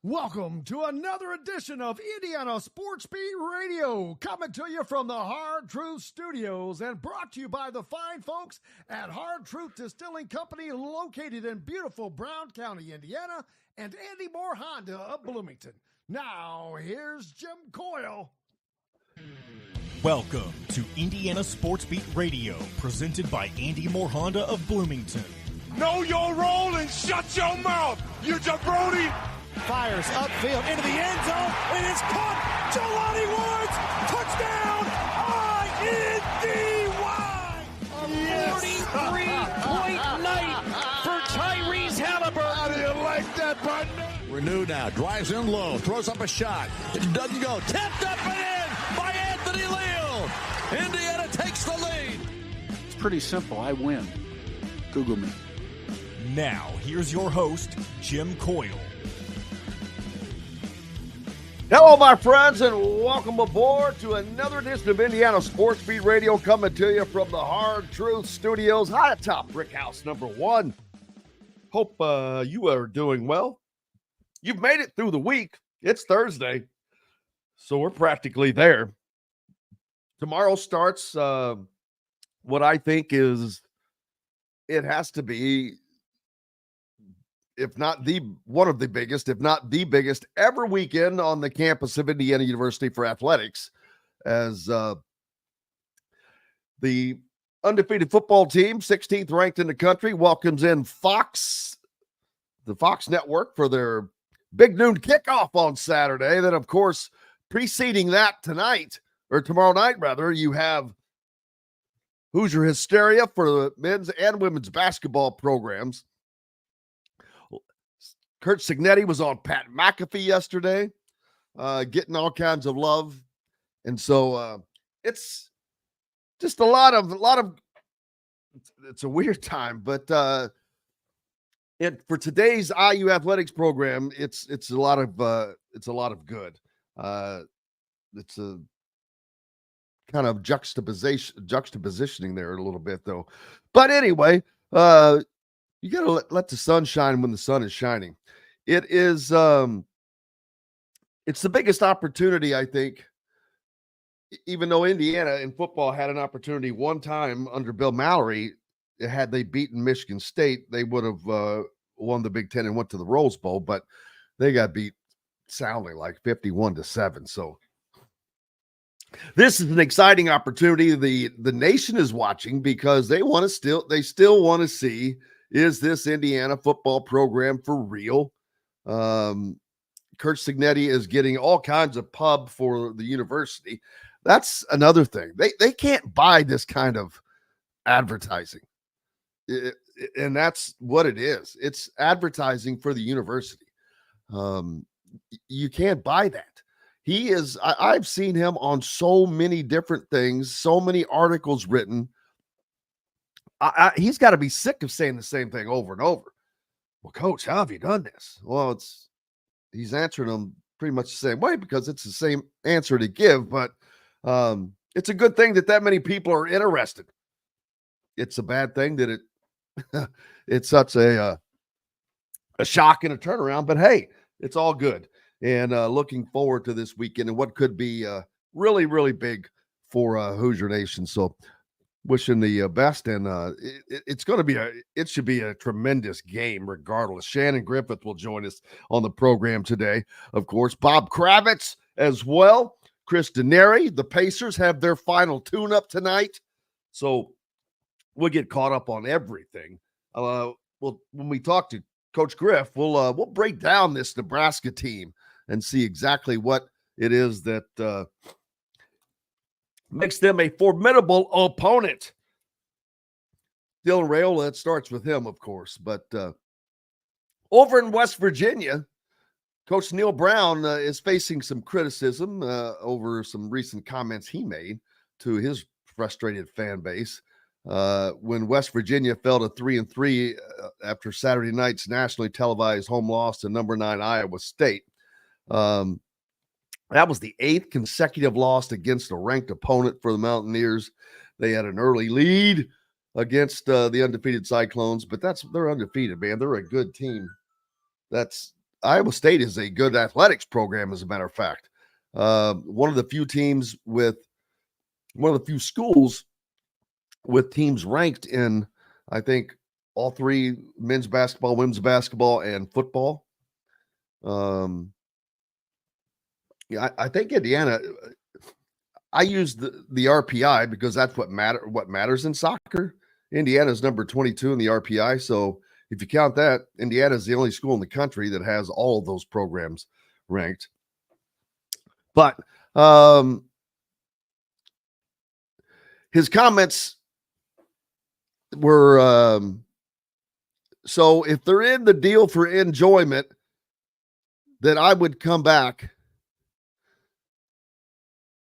Welcome to another edition of Indiana Sports Beat Radio, coming to you from the Hard Truth Studios and brought to you by the fine folks at Hard Truth Distilling Company, located in beautiful Brown County, Indiana, and Andy Moore Honda of Bloomington. Now, here's Jim Coyle. Welcome to Indiana Sports Beat Radio, presented by Andy Moore Honda of Bloomington. Know your role and shut your mouth, you jabroni! Fires upfield into the end zone. It is caught. Jelani Woods, touchdown! INDY! A 43-point night for Tyrese Halliburton. How do you like that, partner? Renew now, drives in low, throws up a shot. It doesn't go. Tipped up and in by Anthony Leal. Indiana takes the lead. It's pretty simple. I win. Google me. Now, here's your host, Jim Coyle. Hello, my friends, and welcome aboard to another edition of Indiana Sports Beat Radio, coming to you from the Hard Truth Studios, high atop Brick House number 1. Hope you are doing well. You've made it through the week. It's Thursday, so we're practically there. Tomorrow starts what I think is, it has to be, if not one of the biggest, if not the biggest ever weekend on the campus of Indiana University for athletics, as the undefeated football team, 16th ranked in the country, welcomes in the Fox Network for their big noon kickoff on Saturday. Then, of course, preceding that tomorrow night, you have Hoosier Hysteria for the men's and women's basketball programs. Kurt Signetti was on Pat McAfee yesterday, getting all kinds of love. And so it's just a lot of, it's a weird time, but for today's IU athletics program, it's a lot of good. It's a kind of juxtapositioning there a little bit though. But anyway, you got to let the sun shine when the sun is shining. It is, it's the biggest opportunity, I think, even though Indiana in football had an opportunity one time under Bill Mallory. Had they beaten Michigan State, they would have won the Big Ten and went to the Rose Bowl, but they got beat soundly like 51-7. So this is an exciting opportunity. The nation is watching because they still want to see, is this Indiana football program for real? Kurt Signetti is getting all kinds of pub for the university. That's another thing. They can't buy this kind of advertising. And that's what it is. It's advertising for the university. You can't buy that. I've seen him on so many different things, so many articles written. He's got to be sick of saying the same thing over and over. Well, Coach, how have you done this? Well, he's answering them pretty much the same way because it's the same answer to give, but it's a good thing that many people are interested. It's a bad thing that it's such a shock and a turnaround, but hey, it's all good. And looking forward to this weekend and what could be really, really big for Hoosier Nation. So wishing the best, and it should be a tremendous game regardless. Shannon Griffith will join us on the program today. Of course, Bob Kravitz as well. Chris Denari. The Pacers have their final tune-up tonight, so we'll get caught up on everything. When we talk to Coach Griff, we'll break down this Nebraska team and see exactly what it is that makes them a formidable opponent. Dylan Raiola, it starts with him, of course. But over in West Virginia, Coach Neil Brown is facing some criticism over some recent comments he made to his frustrated fan base when West Virginia fell to 3-3 after Saturday night's nationally televised home loss to number 9 Iowa State. That was the 8th consecutive loss against a ranked opponent for the Mountaineers. They had an early lead against the undefeated Cyclones, but they're undefeated, man. They're a good team. Iowa State is a good athletics program, as a matter of fact. One of the few schools with teams ranked in, I think, all three: men's basketball, women's basketball, and football. Yeah, I think Indiana. I use the RPI because that's what matters in soccer. Indiana's number 22 in the RPI, so if you count that, Indiana is the only school in the country that has all of those programs ranked. But his comments were so if they're in the deal for enjoyment, then I would come back.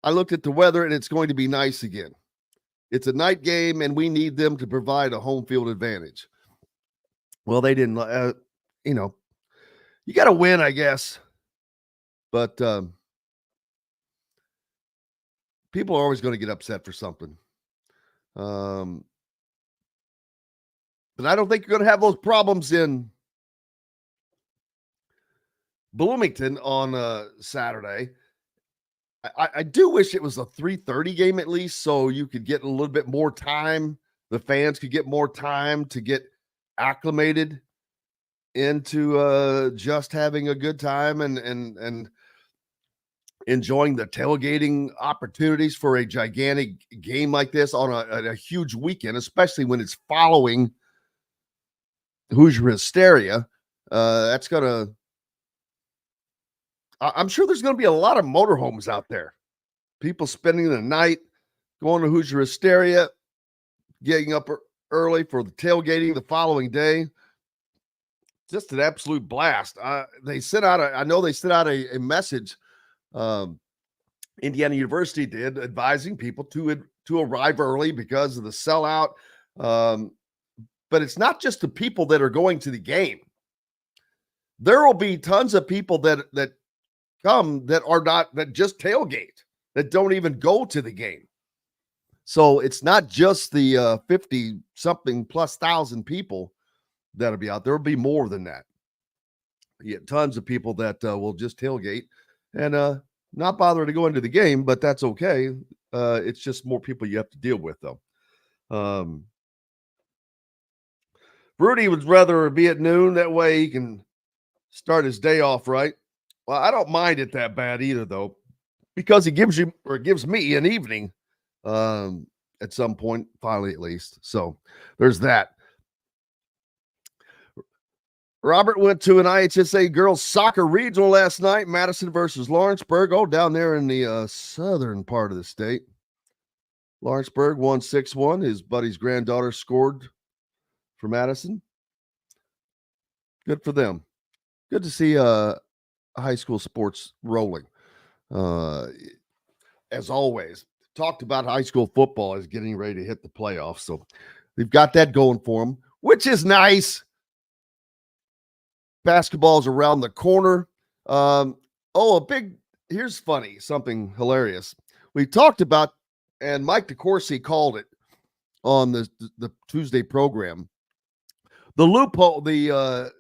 I looked at the weather and it's going to be nice again. It's a night game and we need them to provide a home field advantage. Well, they didn't, you got to win, I guess. But people are always going to get upset for something. But I don't think you're going to have those problems in Bloomington on Saturday. I do wish it was a 3:30 game at least, so you could get a little bit more time. The fans could get more time to get acclimated into just having a good time and enjoying the tailgating opportunities for a gigantic game like this on a huge weekend, especially when it's following Hoosier Hysteria. That's going to, I'm sure there's going to be a lot of motorhomes out there. People spending the night, going to Hoosier Hysteria, getting up early for the tailgating the following day. Just an absolute blast. They sent out a message. Indiana University did, advising people to arrive early because of the sellout. But it's not just the people that are going to the game. There will be tons of people that come that just tailgate, that don't even go to the game. So it's not just the 50 something plus thousand people that'll be out there. Will be more than that. You get tons of people that will just tailgate and not bother to go into the game, but that's okay. It's just more people you have to deal with, though. Rudy would rather be at noon. That way he can start his day off right. Well, I don't mind it that bad either, though, because it gives me an evening at some point, finally, at least. So there's that. Robert went to an IHSA girls soccer regional last night, Madison versus Lawrenceburg. Oh, down there in the southern part of the state. Lawrenceburg won 6-1. His buddy's granddaughter scored for Madison. Good for them. Good to see high school sports rolling. As always, talked about high school football is getting ready to hit the playoffs. So they've got that going for them, which is nice. Basketball's around the corner. Here's funny, something hilarious. We talked about, and Mike DeCourcy called it on the Tuesday program. The loophole, the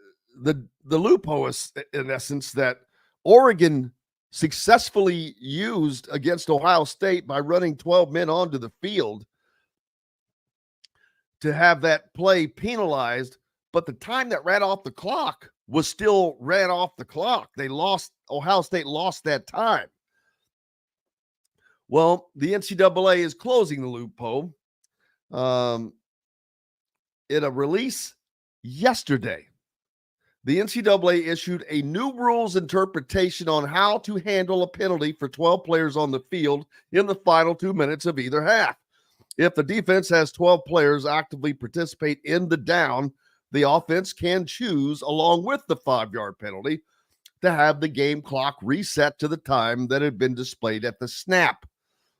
loophole is, in essence, that Oregon successfully used against Ohio State by running 12 men onto the field to have that play penalized, but the time that ran off the clock was still ran off the clock. Ohio State lost that time. Well, the NCAA is closing the loophole. In a release yesterday, the NCAA issued a new rules interpretation on how to handle a penalty for 12 players on the field in the final 2 minutes of either half. If the defense has 12 players actively participate in the down, the offense can choose, along with the 5-yard penalty, to have the game clock reset to the time that had been displayed at the snap.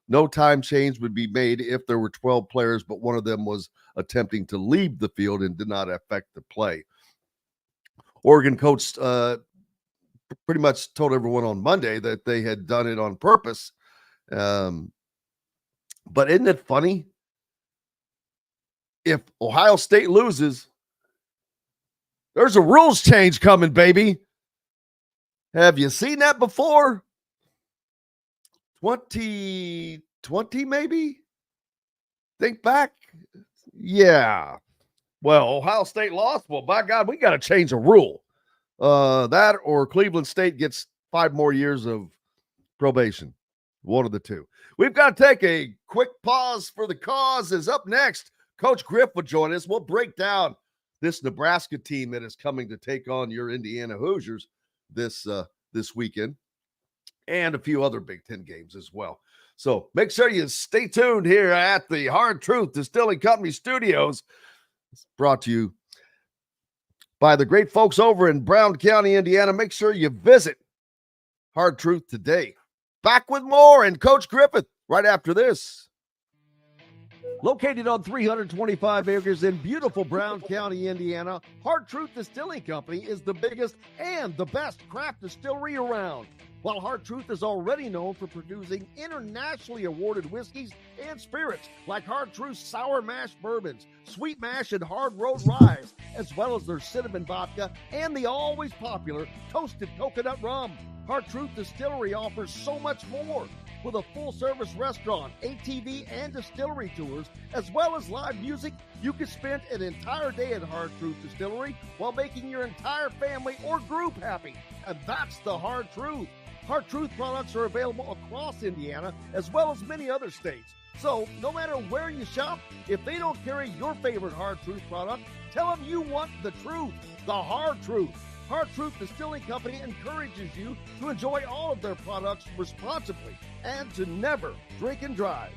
No time change would be made if there were 12 players, but one of them was attempting to leave the field and did not affect the play. Oregon coach pretty much told everyone on Monday that they had done it on purpose. But isn't it funny? If Ohio State loses, there's a rules change coming, baby. Have you seen that before? 2020, maybe? Think back. Yeah. Well, Ohio State lost. Well, by God, we got to change a rule. That or Cleveland State gets 5 more years of probation. One of the two. We've got to take a quick pause for the cause. Is up next. Coach Griffith will join us. We'll break down this Nebraska team that is coming to take on your Indiana Hoosiers this weekend, and a few other Big Ten games as well. So make sure you stay tuned here at the Hard Truth Distilling Company Studios. It's brought to you by the great folks over in Brown County, Indiana. Make sure you visit Hard Truth today. Back with more and Coach Griffith right after this. Located on 325 acres in beautiful Brown County, Indiana, Hard Truth Distilling Company is the biggest and the best craft distillery around. While Hard Truth is already known for producing internationally awarded whiskeys and spirits like Hard Truth's Sour Mash Bourbons, Sweet Mash, and Hard Road Rye, as well as their cinnamon vodka and the always popular Toasted Coconut Rum, Hard Truth Distillery offers so much more. With a full-service restaurant, ATV, and distillery tours, as well as live music, you can spend an entire day at Hard Truth Distillery while making your entire family or group happy. And that's the Hard Truth. Hard Truth products are available across Indiana, as well as many other states. So, no matter where you shop, if they don't carry your favorite Hard Truth product, tell them you want the truth, the Hard Truth. Hard Truth Distilling Company encourages you to enjoy all of their products responsibly and to never drink and drive.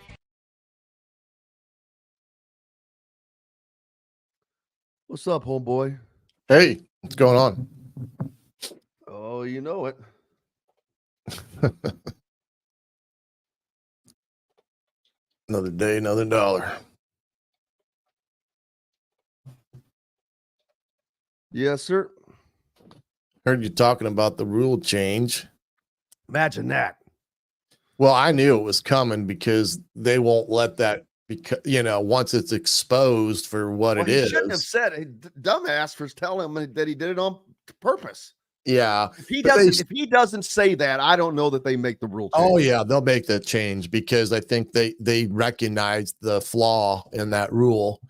What's up, homeboy? Hey, what's going on? Oh, you know it. Another day, another dollar. Yes, sir. Heard you talking about the rule change. Imagine that. Well, I knew it was coming because they won't let that, because once it's exposed for what it is. He shouldn't have said it. Dumbass for telling him that he did it on purpose. Yeah. If he doesn't say that, I don't know that they make the rule change. Oh yeah, they'll make that change because I think they recognize the flaw in that rule.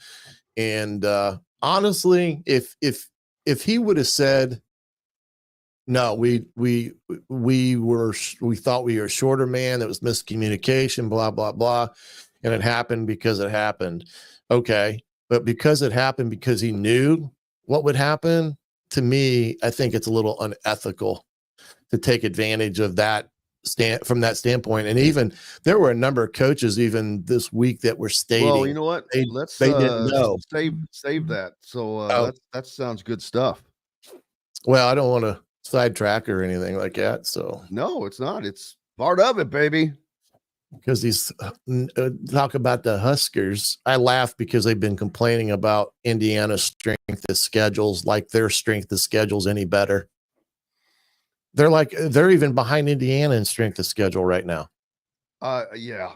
And honestly, if he would have said, no, we thought we were a shorter man, that was miscommunication, blah, blah, blah. And it happened because it happened. Okay. But because it happened because he knew what would happen, to me, I think it's a little unethical to take advantage of that from that standpoint. And even there were a number of coaches even this week that were stating, well, you know what? They didn't know. Save that. So that sounds good stuff. Well, I don't want to sidetrack or anything like that. So no, it's not. It's part of it, baby. Because these talk about the Huskers, I laugh because they've been complaining about Indiana's strength of schedules, like their strength of schedules any better. They're even behind Indiana in strength of schedule right now. Yeah.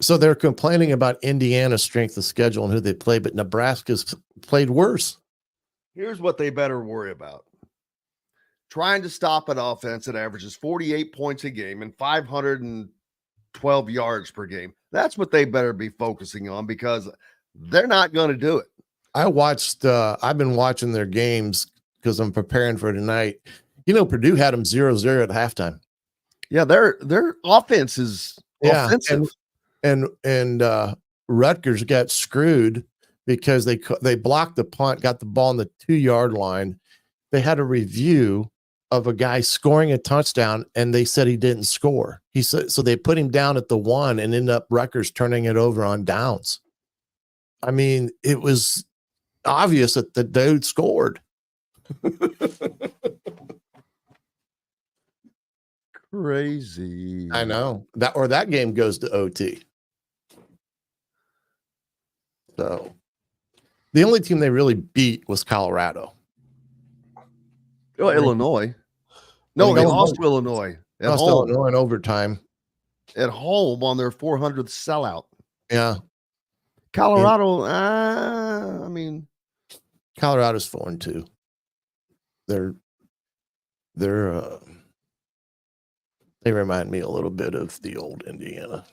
So they're complaining about Indiana's strength of schedule and who they play, but Nebraska's played worse. Here's what they better worry about. Trying to stop an offense that averages 48 points a game and 512 yards per game. That's what they better be focusing on because they're not going to do it. I've been watching their games because I'm preparing for tonight. Purdue had them 0-0 at halftime. Yeah, their offense is offensive. And Rutgers got screwed because they blocked the punt, got the ball on the 2-yard line. They had a review of a guy scoring a touchdown, and they said he didn't score. He said so. They put him down at the 1 and ended up Rutgers turning it over on downs. I mean, it was obvious that the dude scored. Crazy. I know that game goes to OT. So the only team they really beat was Colorado. Oh, Illinois. No, they lost to Illinois. Illinois in overtime. At home on their 400th sellout. Yeah. Colorado, Colorado's 4-2. They're They remind me a little bit of the old Indiana.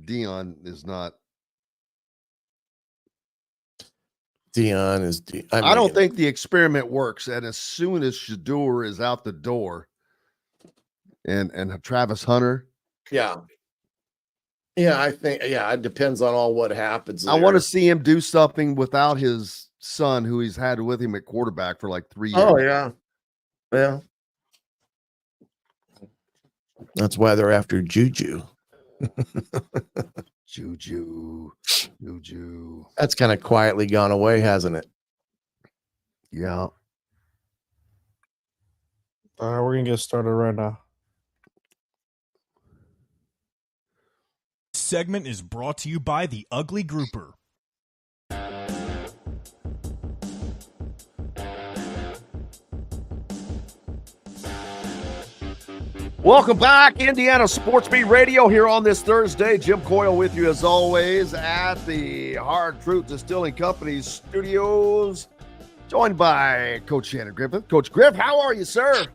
Dion is not. Dion is. I don't think the experiment works. And as soon as Shador is out the door, and Travis Hunter, yeah, I think it depends on all what happens. I want to see him do something without his son, who he's had with him at quarterback for like 3 years. Oh yeah. That's why they're after Juju. Juju. That's kind of quietly gone away, hasn't it? Yeah. We're gonna get started right now. Segment is brought to you by the Ugly Grouper. Welcome back, Indiana Sports Beat Radio here on this Thursday. Jim Coyle with you as always at the Hard Truth Distilling Company studios, joined by Coach Shannon Griffith. Coach Griff, how are you, sir?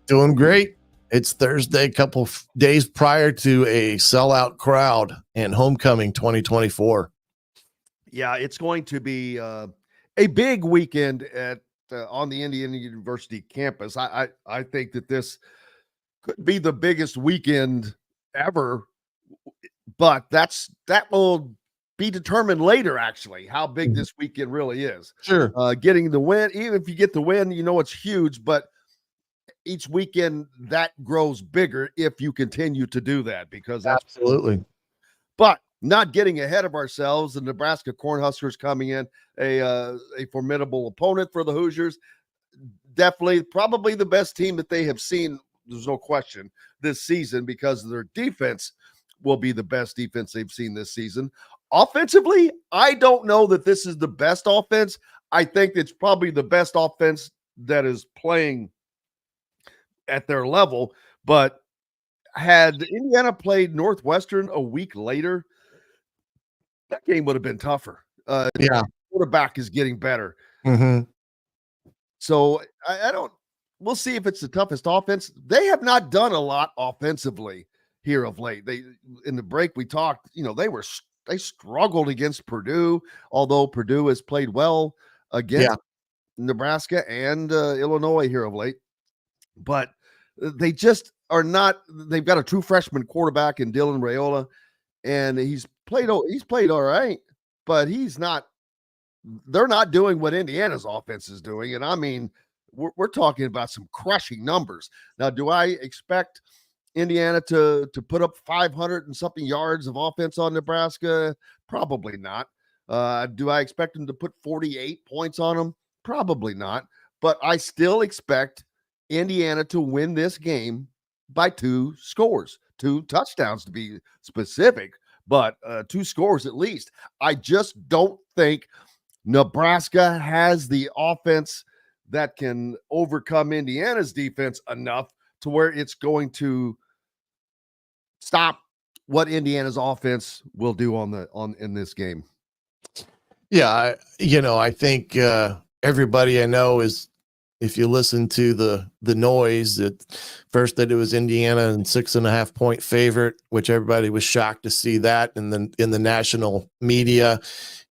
Doing great. It's Thursday, couple days prior to a sellout crowd and homecoming 2024. Yeah, it's going to be a big weekend at on the Indiana University campus. I think that this could be the biggest weekend ever, but that will be determined later, actually, how big this weekend really is. Sure. Getting the win, even if you get the win, it's huge, but each weekend that grows bigger if you continue to do that, because that's absolutely. But not getting ahead of ourselves, the Nebraska Cornhuskers coming in, a formidable opponent for the Hoosiers. Definitely, probably the best team that they have seen. There's no question this season, because their defense will be the best defense they've seen this season. Offensively, I don't know that this is the best offense. I think it's probably the best offense that is playing at their level. But had Indiana played Northwestern a week later, that game would have been tougher. Quarterback is getting better. Mm-hmm. So I don't. We'll see if it's the toughest offense. They have not done a lot offensively here of late. They, in the break we talked, they struggled against Purdue, although Purdue has played well against Nebraska and Illinois here of late. But they just are not. They've got a true freshman quarterback in Dylan Raiola, and he's played all right, but he's not. They're not doing what Indiana's offense is doing, and I mean, we're talking about some crushing numbers. Now, do I expect Indiana to put up 500 and something yards of offense on Nebraska? Probably not. Do I expect them to put 48 points on them? Probably not. But I still expect Indiana to win this game by 2 scores, 2 touchdowns to be specific, but 2 scores at least. I just don't think Nebraska has the offense that can overcome Indiana's defense enough to where it's going to stop what Indiana's offense will do in this game. Yeah, I think everybody I know is, if you listen to the noise, that first that it was Indiana and 6.5 point favorite, which everybody was shocked to see that in the national media,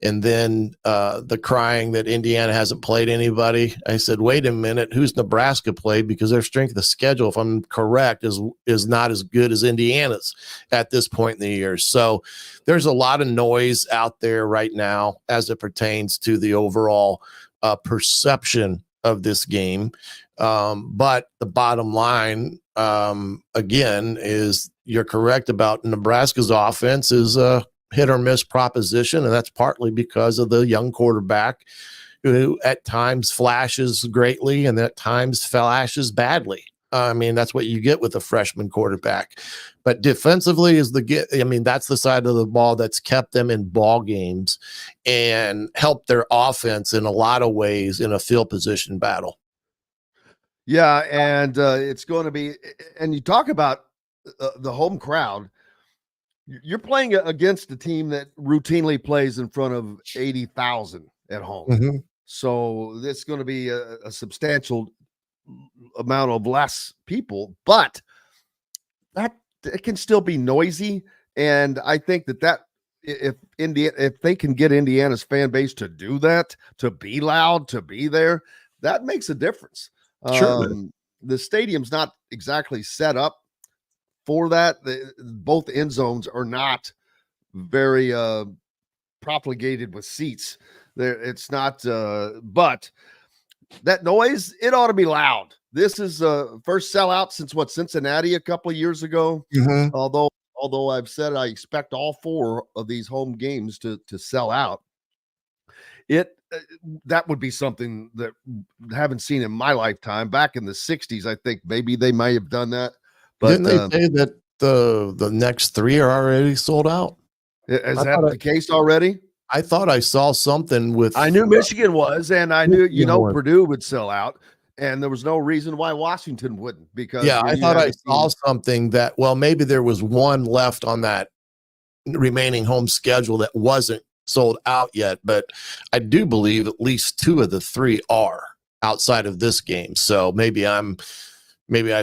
and then the crying that Indiana hasn't played anybody. I said, wait a minute, who's Nebraska played? Because their strength of schedule, if I'm correct, is not as good as Indiana's at this point in the year. So there's a lot of noise out there right now as it pertains to the overall perception of this game. But the bottom line, again, is you're correct about Nebraska's offense is a hit or miss proposition. And that's partly because of the young quarterback who at times flashes greatly and at times flashes badly. I mean, that's what you get with a freshman quarterback. But defensively that's the side of the ball that's kept them in ball games and helped their offense in a lot of ways in a field position battle. Yeah, and it's going to be, and you talk about the home crowd. You're playing against a team that routinely plays in front of 80,000 at home. Mm-hmm. So this is going to be a substantial amount of less people, but that it can still be noisy. And I think that if they can get Indiana's fan base to do that, to be loud, to be there, that makes a difference. Sure. The stadium's not exactly set up for that. Both end zones are not very propagated with seats. There, it's not. But that noise, it ought to be loud. This is first sellout since Cincinnati a couple of years ago. Mm-hmm. Although I've said I expect all 4 of these home games to sell out. That would be something that I haven't seen in my lifetime. Back in the 60s, I think maybe they might have done that. But didn't they say that the next 3 are already sold out? Is that the case already? I thought I saw something with. I knew Michigan was, and I knew Purdue would sell out, and there was no reason why Washington wouldn't. Because I thought I saw something that maybe there was one left on that remaining home schedule that wasn't sold out yet, but I do believe at least 2 of the 3 are outside of this game. So maybe I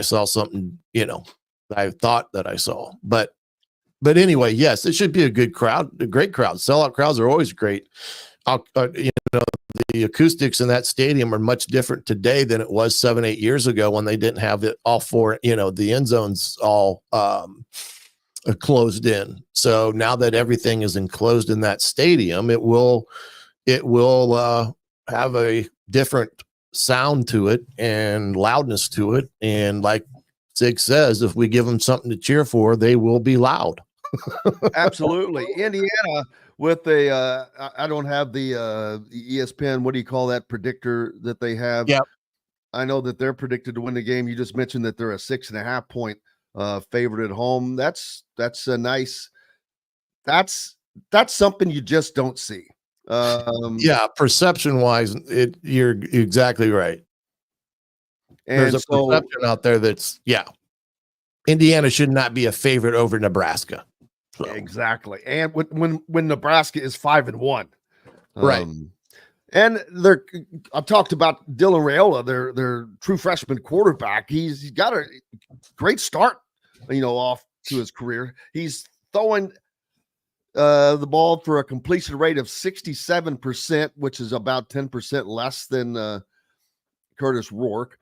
saw something, I thought that I saw, but anyway, yes, it should be a good crowd, a great crowd. Sellout crowds are always great. The acoustics in that stadium are much different today than it was 7-8 years ago when they didn't have it all 4, the end zones all closed in. So now that everything is enclosed in that stadium, it will have a different sound to it and loudness to it. And like Zig says, if we give them something to cheer for, they will be loud. Absolutely. Indiana with I don't have the ESPN, what do you call that predictor that they have? Yeah. I know that they're predicted to win the game. You just mentioned that they're a 6.5 point favorite at home. That's a nice, that's something you just don't see. Perception wise, you're exactly right. And there's a perception out there that's Indiana should not be a favorite over Nebraska. So. Exactly. And when Nebraska is 5-1. Right. And I've talked about Dylan Raiola, their true freshman quarterback. He's got a great start, off to his career. He's throwing the ball for a completion rate of 67%, which is about 10% less than Curtis Rourke.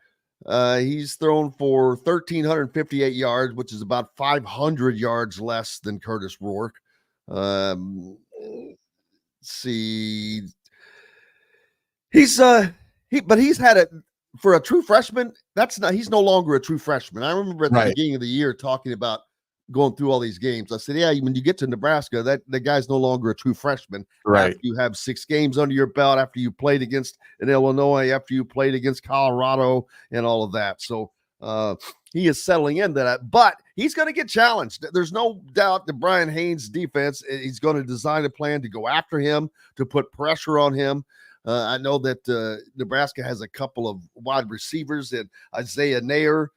He's thrown for 1,358 yards, which is about 500 yards less than Curtis Rourke. See, he's had it for a true freshman. He's no longer a true freshman. I remember at the beginning of the year talking about going through all these games. I said, when you get to Nebraska, the guy's no longer a true freshman. Right. After you have 6 games under your belt, after you played against Illinois, after you played against Colorado and all of that. So he is settling into that, but he's going to get challenged. There's no doubt that Brian Haynes' defense, he's going to design a plan to go after him, to put pressure on him. I know that Nebraska has a couple of wide receivers and Isaiah Nair,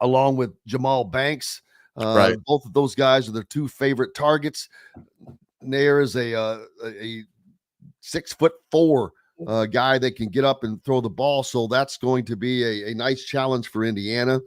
along with Jamal Banks. Both of those guys are their 2 favorite targets. Nair is a 6'4" guy that can get up and throw the ball. So that's going to be a nice challenge for Indiana.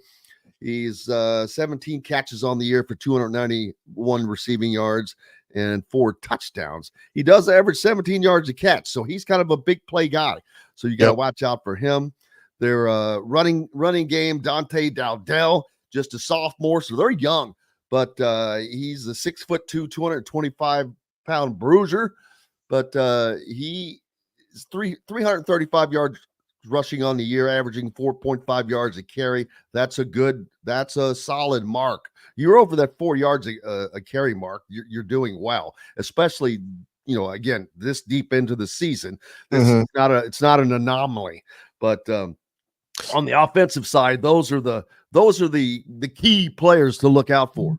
He's 17 catches on the year for 291 receiving yards and 4 touchdowns. He does average 17 yards a catch. So he's kind of a big play guy. So you got to watch out for him. Their running game, Dante Dowdell, just a sophomore, so they're young, but he's a 6'2", 225-pound bruiser, but he is 335 yards rushing on the year, averaging 4.5 yards a carry. That's a solid mark. You're over that 4 yards a carry mark. You're doing well, especially again this deep into the season. It's not an anomaly, but. On the offensive side, those are the key players to look out for.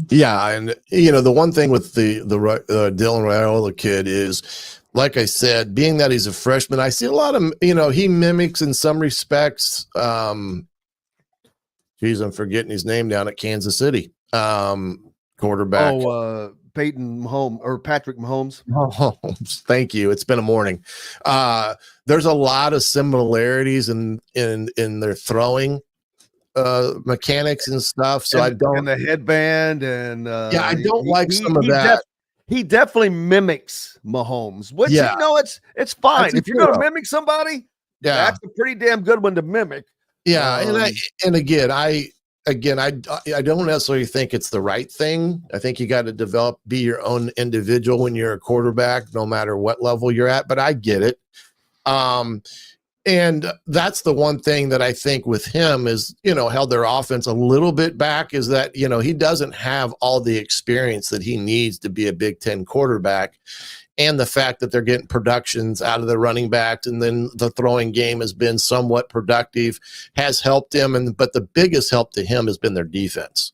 Yeah, and the one thing with the Dylan Raiola kid is, like I said, being that he's a freshman, I see a lot of he mimics in some respects. I'm forgetting his name down at Kansas City. Quarterback. Patrick Mahomes? Mahomes. Thank you. It's been a morning. There's a lot of similarities in their throwing mechanics and stuff. So I don't. And the headband and I don't like some of that. He definitely mimicks Mahomes, which it's fine. If you're going to mimic somebody, that's a pretty damn good one to mimic. Yeah, I don't necessarily think it's the right thing. I think you got to be your own individual when you're a quarterback, no matter what level you're at. But I get it. And that's the one thing that I think with him is, held their offense a little bit back is that, he doesn't have all the experience that he needs to be a Big Ten quarterback. And the fact that they're getting productions out of the running backs and then the throwing game has been somewhat productive has helped him. But the biggest help to him has been their defense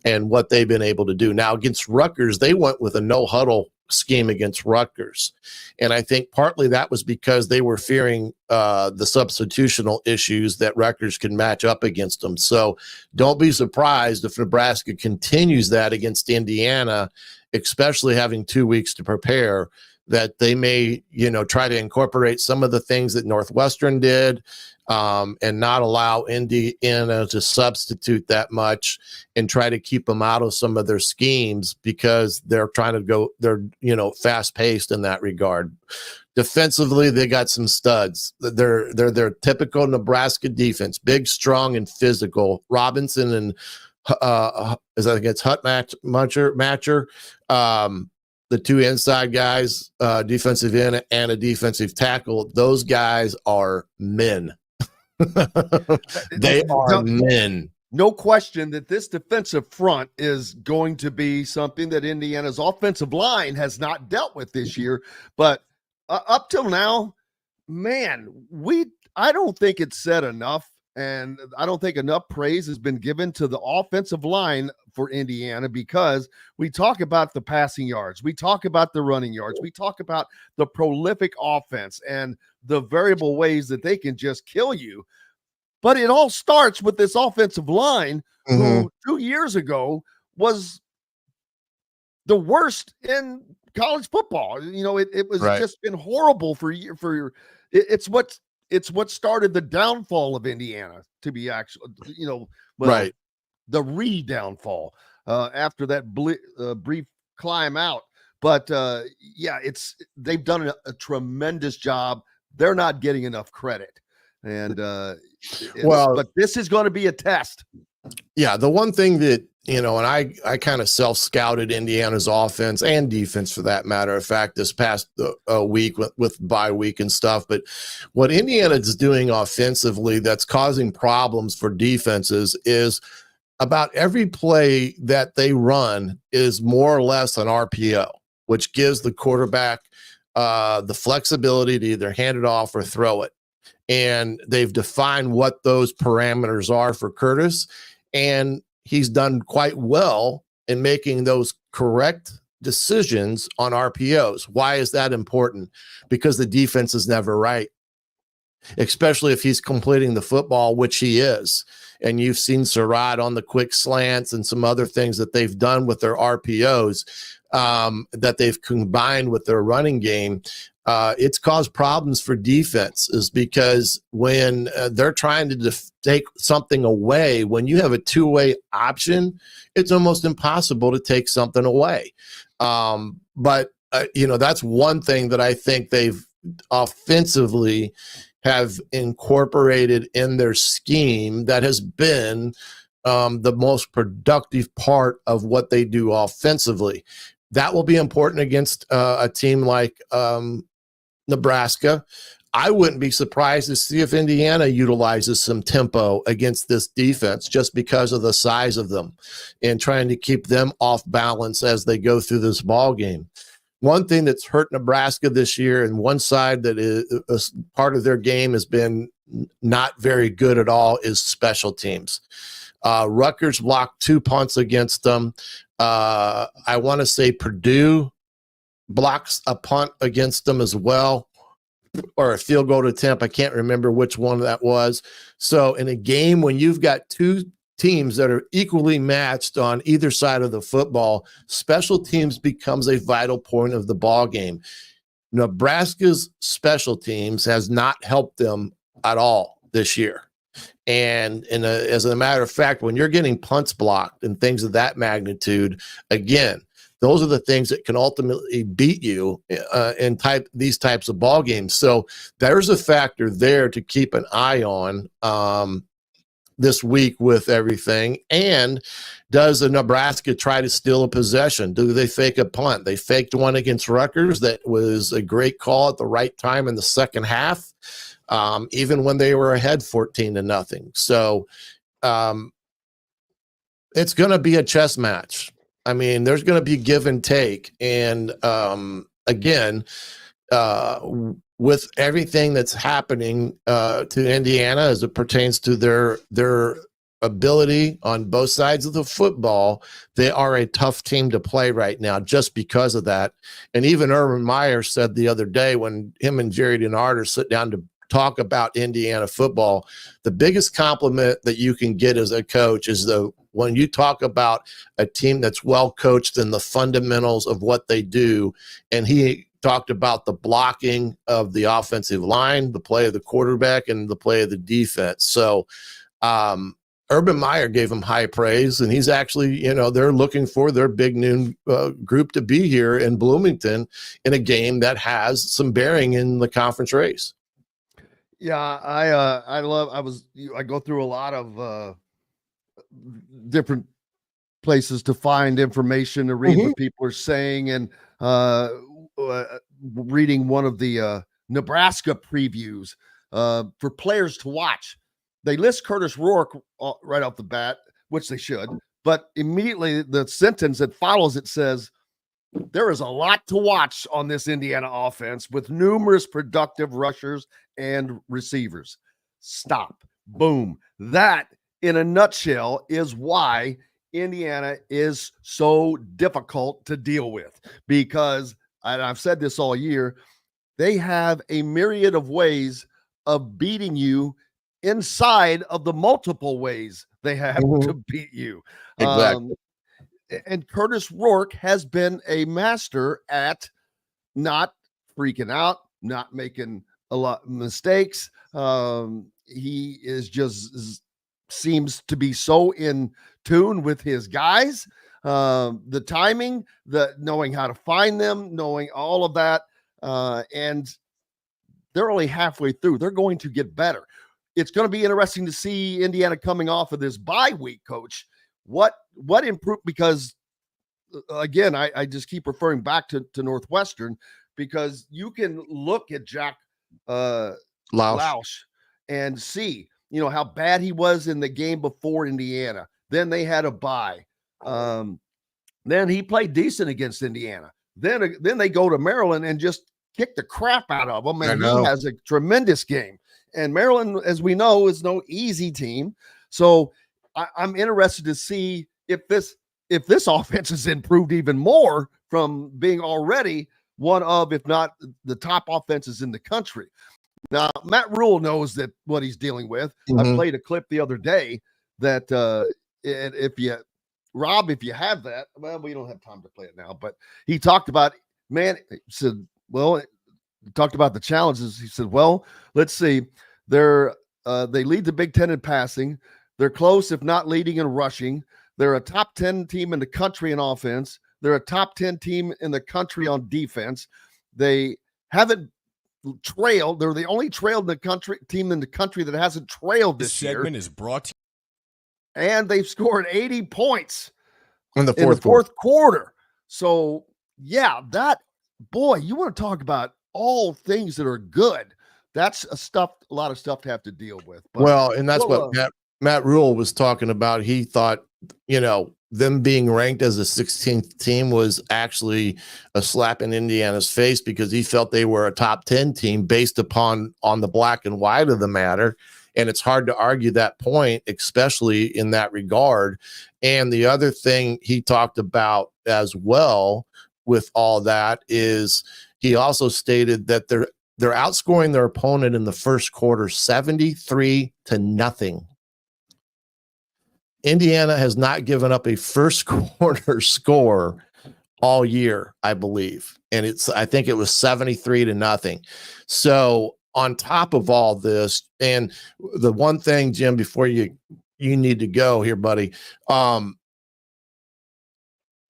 and what they've been able to do. Now against Rutgers, they went with a no huddle scheme against Rutgers. And I think partly that was because they were fearing the substitutional issues that Rutgers could match up against them. So don't be surprised if Nebraska continues that against Indiana, especially having 2 weeks to prepare, that they may, try to incorporate some of the things that Northwestern did and not allow Indiana to substitute that much and try to keep them out of some of their schemes because they're trying to go, they're, fast paced in that regard. Defensively, they got some studs. They're their typical Nebraska defense, big, strong, and physical. Robinson and I think it's Matcher, the two inside guys, defensive end and a defensive tackle. Those guys are men. They are men. No question that this defensive front is going to be something that Indiana's offensive line has not dealt with this year. But up till now, man, I don't think it's said enough. And I don't think enough praise has been given to the offensive line for Indiana because we talk about the passing yards. We talk about the running yards. We talk about the prolific offense and the variable ways that they can just kill you. But it all starts with this offensive line who 2 years ago was the worst in college football. It was just been horrible it's what started the downfall of Indiana, to be actually, the re-downfall after that brief climb out. But they've done a tremendous job. They're not getting enough credit. And but this is going to be a test. Yeah, the one thing that, and I kind of self-scouted Indiana's offense and defense for that matter of fact this past week with bye week and stuff. But what Indiana is doing offensively that's causing problems for defenses is about every play that they run is more or less an RPO, which gives the quarterback the flexibility to either hand it off or throw it. And they've defined what those parameters are for Curtis. And he's done quite well in making those correct decisions on RPOs. Why is that important? Because the defense is never right, especially if he's completing the football, which he is. And you've seen Surratt on the quick slants and some other things that they've done with their RPOs that they've combined with their running game. It's caused problems for defense is because when they're trying to take something away, when you have a two-way option, it's almost impossible to take something away. But that's one thing that I think they've offensively have incorporated in their scheme that has been the most productive part of what they do offensively. That will be important against a team like Nebraska. I wouldn't be surprised to see if Indiana utilizes some tempo against this defense just because of the size of them and trying to keep them off balance as they go through this ball game. One thing that's hurt Nebraska this year and one side that is part of their game has been not very good at all is special teams. Rutgers blocked 2 punts against them. I want to say Purdue blocks a punt against them as well, or a field goal attempt. I can't remember which one that was. So in a game when you've got two teams that are equally matched on either side of the football, special teams becomes a vital point of the ball game. Nebraska's special teams has not helped them at all this year. And as a matter of fact, when you're getting punts blocked and things of that magnitude, again, those are the things that can ultimately beat you in these types of ball games. So there's a factor there to keep an eye on this week with everything. And does the Nebraska try to steal a possession? Do they fake a punt? They faked one against Rutgers that was a great call at the right time in the second half, even when they were ahead 14-0. So it's going to be a chess match. I mean, there's going to be give and take. And again, with everything that's happening to Indiana as it pertains to their ability on both sides of the football, they are a tough team to play right now just because of that. And even Urban Meyer said the other day when him and Jerry Denari sit down to talk about Indiana football, the biggest compliment that you can get as a coach is when you talk about a team that's well coached in the fundamentals of what they do. And he talked about the blocking of the offensive line, the play of the quarterback, and the play of the defense. So Urban Meyer gave him high praise, and he's actually, they're looking for their big noon group to be here in Bloomington in a game that has some bearing in the conference race. Yeah, I go through a lot of different places to find information, to read what people are saying, and reading one of the Nebraska previews for players to watch. They list Curtis Rourke right off the bat, which they should, but immediately the sentence that follows it says, there is a lot to watch on this Indiana offense with numerous productive rushers and receivers. Stop. Boom. That, in a nutshell, is why Indiana is so difficult to deal with, because, and I've said this all year, they have a myriad of ways of beating you inside of the multiple ways they have to beat you. Exactly. And Curtis Rourke has been a master at not freaking out, not making a lot of mistakes. He is just seems to be so in tune with his guys, the timing, the knowing how to find them, knowing all of that. And they're only halfway through. They're going to get better. It's going to be interesting to see Indiana coming off of this bye week, Coach. What improved? Because again, I just keep referring back to Northwestern, because you can look at Jack Lausch and see, how bad he was in the game before Indiana. Then they had a bye. Then he played decent against Indiana. Then they go to Maryland and just kick the crap out of them. And he has a tremendous game. And Maryland, as we know, is no easy team. So I'm interested to see if this offense has improved even more from being already one of, if not the top offenses in the country. Now, Matt Rule knows that what he's dealing with. I played a clip the other day that if you have that, well, we don't have time to play it now, but he talked about, talked about the challenges. He said, well, let's see. They lead the Big Ten in passing. They're close, if not leading in rushing. They're a top 10 team in the country in offense. They're a top 10 team in the country on defense. They haven't trailed. They're the only team in the country that hasn't trailed this year. This segment is brought to you. And they've scored 80 points in the fourth quarter. So, yeah, you want to talk about all things that are good. That's a lot of stuff to have to deal with. But, and that's what Matt Rule was talking about. He thought, them being ranked as a 16th team was actually a slap in Indiana's face, because he felt they were a top 10 team based on the black and white of the matter. And it's hard to argue that point, especially in that regard. And the other thing he talked about as well with all that is he also stated that they're outscoring their opponent in the first quarter 73-0. Indiana has not given up a first quarter score all year, I believe. And I think it was 73-0. So on top of all this, and the one thing, Jim, before you need to go here, buddy, on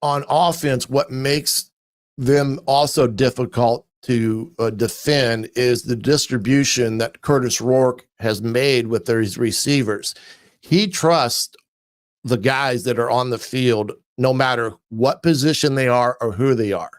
offense, what makes them also difficult to defend is the distribution that Curtis Rourke has made with his receivers. He trusts the guys that are on the field, no matter what position they are or who they are.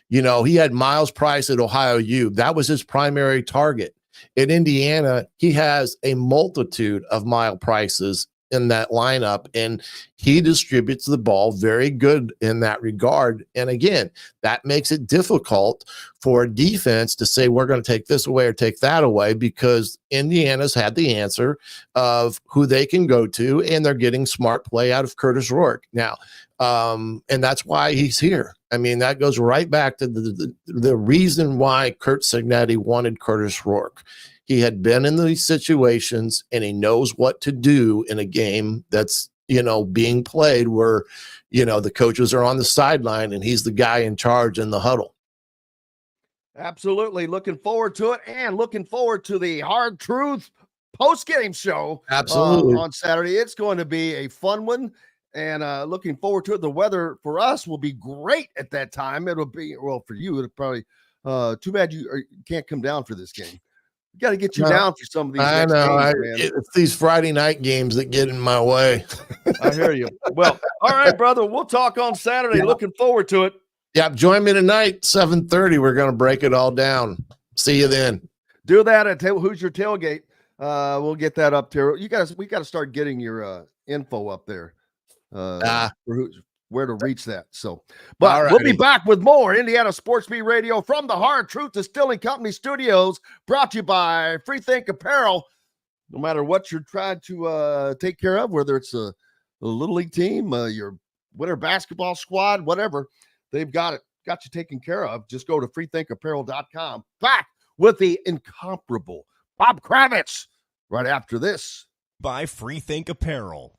You know, he had Miles Price at Ohio U. That was his primary target. In Indiana, he has a multitude of Miles Prices in that lineup, and he distributes the ball very good in that regard. And again, that makes it difficult for a defense to say, we're going to take this away or take that away, because Indiana's had the answer of who they can go to, and they're getting smart play out of Curtis Rourke now. And that's why he's here. I mean, that goes right back to the reason why Curt Cignetti wanted Curtis Rourke. He had been in these situations, and he knows what to do in a game that's, you know, being played where, you know, the coaches are on the sideline and he's the guy in charge in the huddle. Absolutely. Looking forward to it, and looking forward to the Hard Truth post-game show. Absolutely. On Saturday. It's going to be a fun one, and looking forward to it. The weather for us will be great at that time. It'll be, well, for you, it'll probably, too bad you can't come down for this game. We got to get you down for some of these. I know. Games, it's these Friday night games that get in my way. I hear you. Well, all right, brother. We'll talk on Saturday. Yeah. Looking forward to it. Yeah, join me tonight, 7:30. We're going to break it all down. See you then. Do that at Who's Your Tailgate. We'll get that up there. We got to start getting your info up there. Where to reach that. So, but we'll be back with more Indiana Sports Beat Radio from the Hard Truth Distilling Company studios, brought to you by Free Think Apparel. No matter what you're trying to take care of, whether it's a little league team, your winter basketball squad, whatever, they've got you taken care of. Just go to freethinkapparel.com. Back with the incomparable Bob Kravitz right after this. By Free Think Apparel.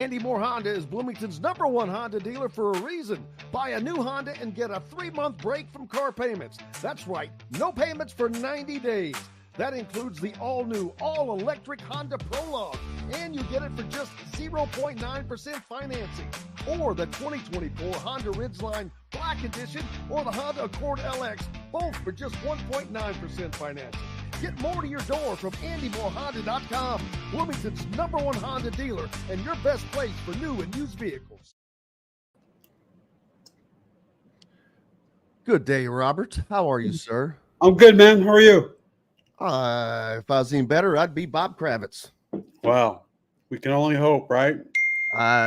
Andy Moore Honda is Bloomington's #1 Honda dealer for a reason. Buy a new Honda and get a 3-month break from car payments. That's right, no payments for 90 days. That includes the all-new, all-electric Honda Prologue, and you get it for just 0.9% financing. Or the 2024 Honda Ridgeline Black Edition or the Honda Accord LX, both for just 1.9% financing. Get more to your door from AndyMooreHonda.com, Bloomington's #1 Honda dealer and your best place for new and used vehicles. Good day, Robert. How are you, sir? I'm good, man. How are you? If I was even better, I'd be Bob Kravitz. Wow. We can only hope, right?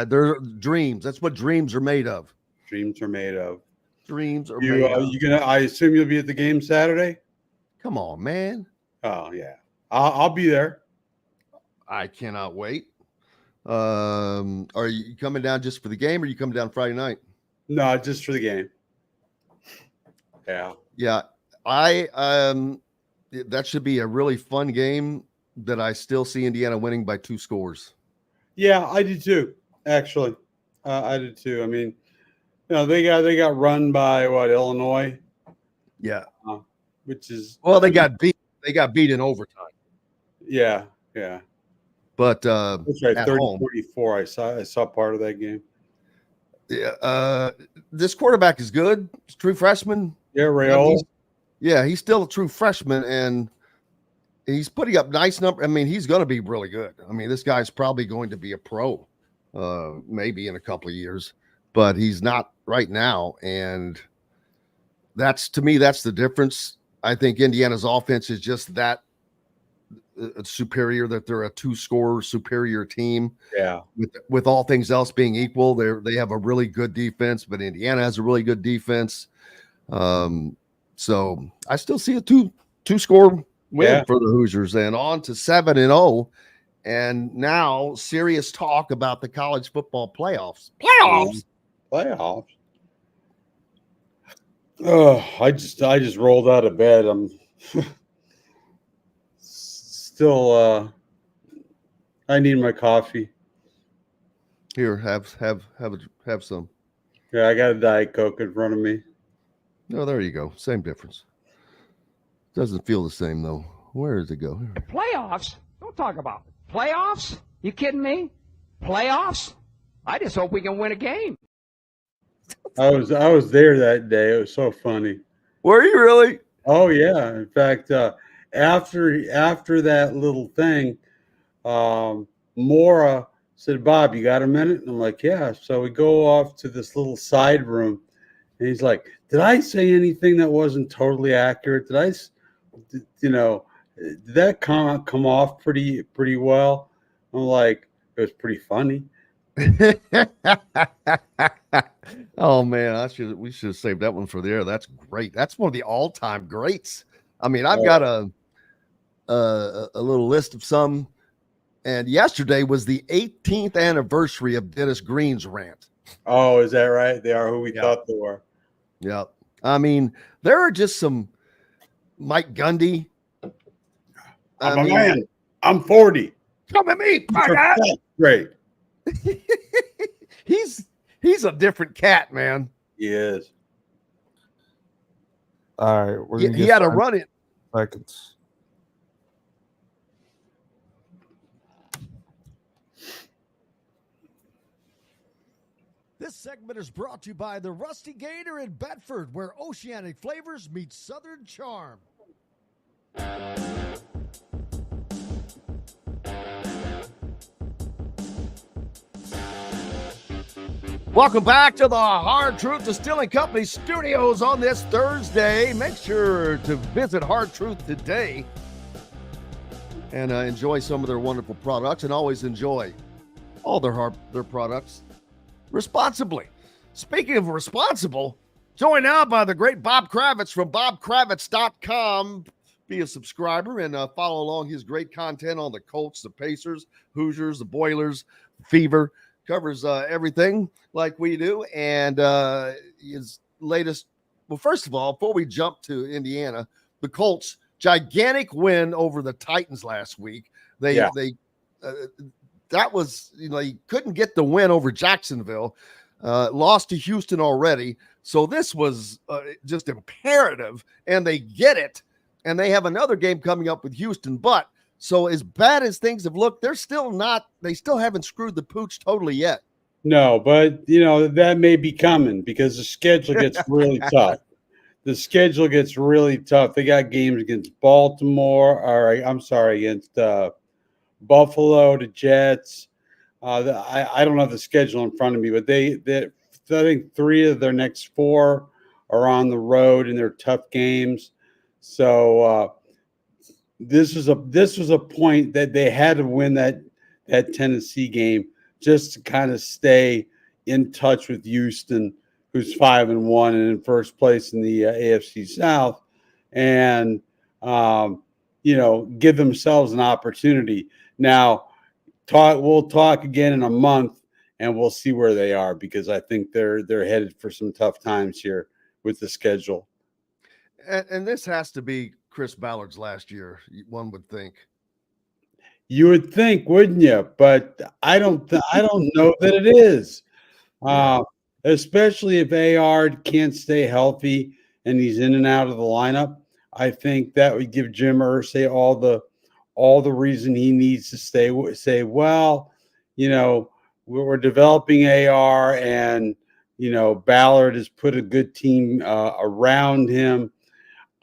They're dreams. That's what dreams are made of. Dreams are made of. Dreams are made of. I assume you'll be at the game Saturday? Come on, man. Oh, yeah. I'll be there. I cannot wait. Are you coming down just for the game, or are you coming down Friday night? No, just for the game. Yeah. Yeah. That should be a really fun game that I still see Indiana winning by 2 scores. Yeah, I do too, actually. I did too. I mean, you know, they got run by Illinois? Yeah. Which is, well, they got beat in overtime. Yeah. But that's right, 30-44. I saw part of that game. Yeah, this quarterback is good. He's a true freshman. Yeah, Rayola. He's still a true freshman, and he's putting up nice numbers. I mean, he's going to be really good. I mean, this guy's probably going to be a pro, maybe in a couple of years, but he's not right now. And that's, to me, that's the difference. I think Indiana's offense is just that superior, that they're a 2-score superior team. Yeah. With all things else being equal, they have a really good defense, but Indiana has a really good defense. So I still see a 2-score win for the Hoosiers, and on to 7-0. And now serious talk about the college football playoffs. Playoffs. Oh, I just rolled out of bed. I'm still I need my coffee. Here, have some. Yeah, I got a Diet Coke in front of me. No, there you go. Same difference. Doesn't feel the same though. Where does it go? Playoffs? Don't talk about it. Playoffs? You kidding me? Playoffs? I just hope we can win a game. I was there that day. It was so funny. Were you really? Oh yeah. In fact, after that little thing, Mora said, "Bob, you got a minute?" And I'm like, "Yeah." So we go off to this little side room, and he's like, "Did I say anything that wasn't totally accurate? Did that come off pretty well?" I'm like, "It was pretty funny." Oh man, we should have saved that one for the air. That's great. That's one of the all-time greats. I mean, I've got a little list of some, and yesterday was the 18th anniversary of Dennis Green's rant. Oh, is that right? They are who we thought they were. Yeah. I mean, there are just some Mike Gundy. I'm a man. I'm 40. Come at me. Great. He's a different cat, man. He is. All right. He had a run in seconds. This segment is brought to you by the Rusty Gator in Bedford, where oceanic flavors meet southern charm. Welcome back to the Hard Truth Distilling Company studios on this Thursday. Make sure to visit Hard Truth today and enjoy some of their wonderful products, and always enjoy all their products responsibly. Speaking of responsible, joined now by the great Bob Kravitz from bobkravitz.com. Be a subscriber and follow along his great content on the Colts, the Pacers, Hoosiers, the Boilers, Fever. Covers everything like we do. And his latest, well, first of all, before we jump to Indiana, the Colts, gigantic win over the Titans last week. That was, he couldn't get the win over Jacksonville, lost to Houston already. So this was just imperative, and they get it. And they have another game coming up with Houston, but so as bad as things have looked, they still haven't screwed the pooch totally yet. No, but that may be coming because the schedule gets really tough. The schedule gets really tough. They got games against Baltimore, against Buffalo, the Jets. I don't have the schedule in front of me, but I think 3 of their next 4 are on the road and they're tough games. So this was a point that they had to win that Tennessee game just to kind of stay in touch with Houston, who's 5-1 and in first place in the AFC South, and give themselves an opportunity. Now, we'll talk again in a month, and we'll see where they are, because I think they're headed for some tough times here with the schedule. And this has to be Chris Ballard's last year, one would think. You would think, wouldn't you? But I don't know that it is. Especially if AR can't stay healthy and he's in and out of the lineup. I think that would give Jim Irsay all the reason he needs to say, well, we're developing AR, and Ballard has put a good team around him.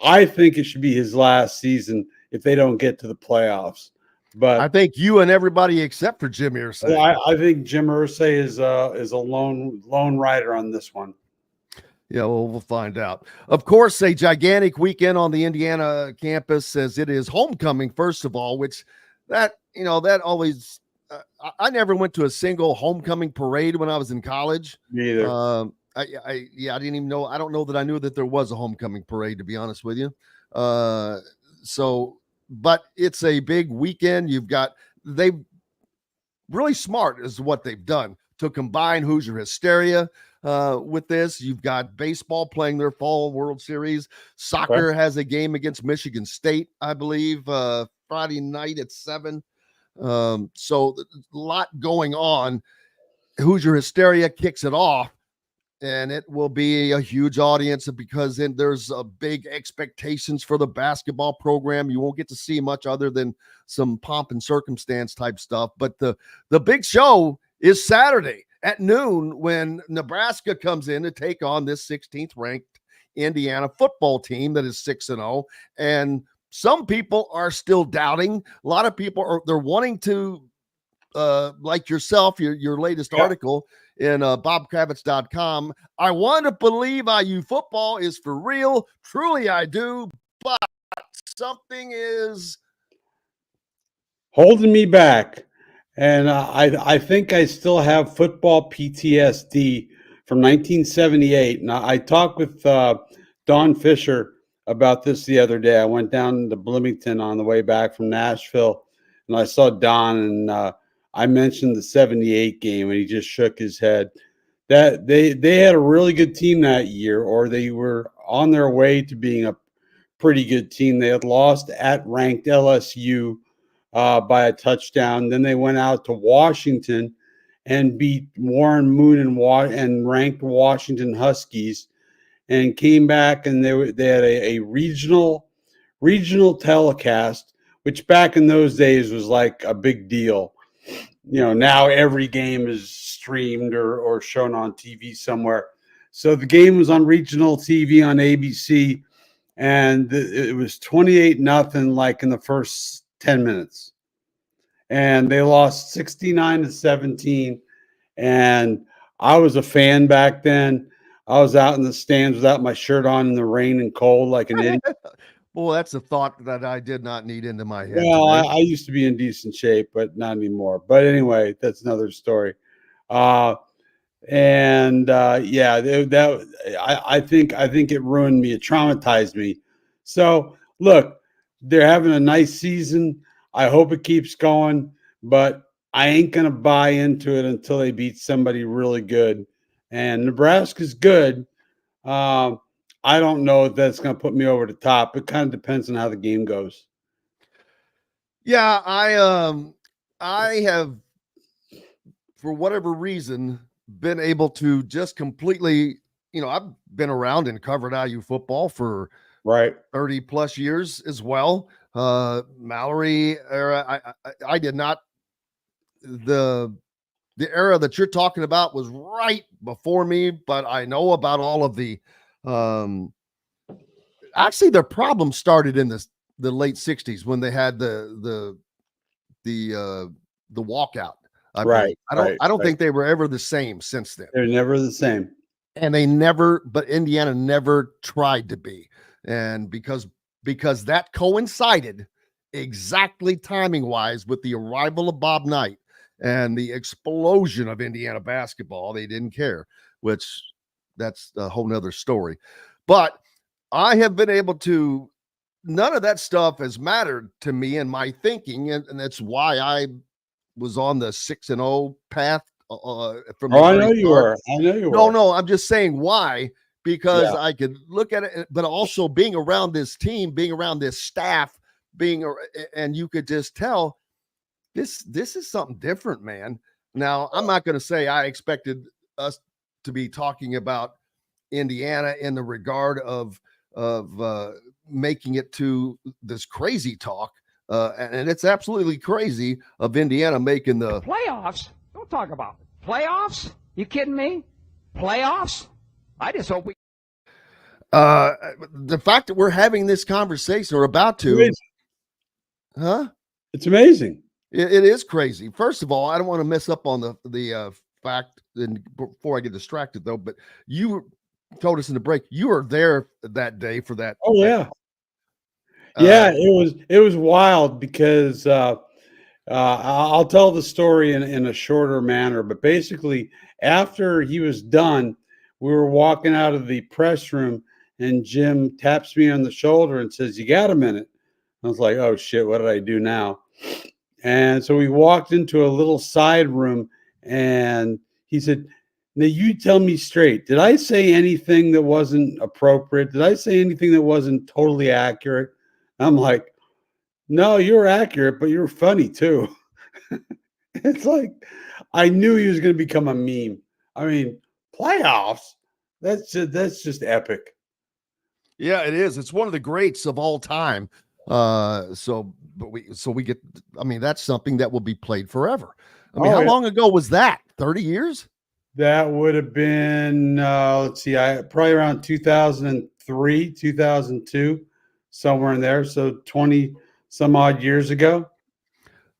I think it should be his last season if they don't get to the playoffs. But I think you and everybody except for Jim Irsay. I think Jim Irsay is a lone rider on this one. Yeah, well, we'll find out. Of course, a gigantic weekend on the Indiana campus, as it is homecoming, first of all, which that always I never went to a single homecoming parade when I was in college. Me either. I didn't even know. I don't know that I knew that there was a homecoming parade, to be honest with you. But it's a big weekend. They really smart is what they've done to combine Hoosier hysteria with this. You've got baseball playing their fall World Series. Soccer has a game against Michigan State, I believe, Friday night at 7. So a lot going on. Hoosier Hysteria kicks it off, and it will be a huge audience because then there's big expectations for the basketball program. You won't get to see much other than some pomp and circumstance type stuff. But the big show is Saturday at noon when Nebraska comes in to take on this 16th ranked Indiana football team that is 6-0. And some people are still doubting. A lot of people they're wanting to, like yourself, your latest article in bobkravitz.com. I want to believe IU football is for real. Truly, I do. But something is holding me back. And I think I still have football PTSD from 1978. Now, I talked with Don Fisher about this the other day. I went down to Bloomington on the way back from Nashville, and I saw Don, and I mentioned the 78 game, and he just shook his head. That they had a really good team that year, or they were on their way to being a pretty good team. They had lost at ranked LSU by a touchdown. Then they went out to Washington and beat Warren Moon and ranked Washington Huskies, and came back, and they had a regional telecast, which back in those days was like a big deal. You know, now every game is streamed or shown on TV somewhere. So the game was on regional TV on ABC, and it was 28-0 like in the first 10 minutes. And they lost 69-17. And I was a fan back then. I was out in the stands without my shirt on in the rain and cold like an idiot. Well, that's a thought that I did not need into my head. Well, I used to be in decent shape, but not anymore. But anyway, that's another story. I think it ruined me. It traumatized me. So look, they're having a nice season. I hope it keeps going, but I ain't gonna buy into it until they beat somebody really good. And Nebraska's good. I don't know if that's going to put me over the top. It kind of depends on how the game goes. Yeah, I have, for whatever reason, been able to just completely, I've been around and covered IU football for 30 plus years as well. Mallory era, I did not, the era that you're talking about was right before me, but I know about all of the, actually their problem started in the late 60s when they had the walkout. I don't think they were ever the same since then. They're never the same. And but Indiana never tried to be. And because that coincided exactly timing wise with the arrival of Bob Knight and the explosion of Indiana basketball, they didn't care, which that's a whole nother story. But I have been able to, none of that stuff has mattered to me in my thinking. And that's why I was on the 6-0 path. I know you were. No, I'm just saying why, because I could look at it, but also being around this team, being around this staff, and you could just tell this is something different, man. Now, I'm not going to say I expected us to be talking about Indiana in the regard of making it to this crazy talk. And it's absolutely crazy of Indiana making the playoffs. Don't talk about it. Playoffs? You kidding me? Playoffs? I just hope we. The fact that we're having this conversation or about to, It's amazing. It is crazy. First of all, I don't want to mess up on the fact, and before I get distracted though, but you told us in the break you were there that day for that. Oh yeah, it was wild because I'll tell the story in a shorter manner. But basically, after he was done, we were walking out of the press room, and Jim taps me on the shoulder and says, "You got a minute?" I was like, "Oh shit, what did I do now?" And so we walked into a little side room, and he said, "Now you tell me straight. Did I say anything that wasn't appropriate? Did I say anything that wasn't totally accurate?" I'm like, No, you're accurate, but you're funny too. It's like I knew he was going to become a meme. I mean, playoffs. That's just epic. Yeah, it is. It's one of the greats of all time. So we get. I mean, that's something that will be played forever. I mean, how long ago was that? 30 years? That would have been let's see, probably around 2003, 2002, somewhere in there. So 20 some odd years ago,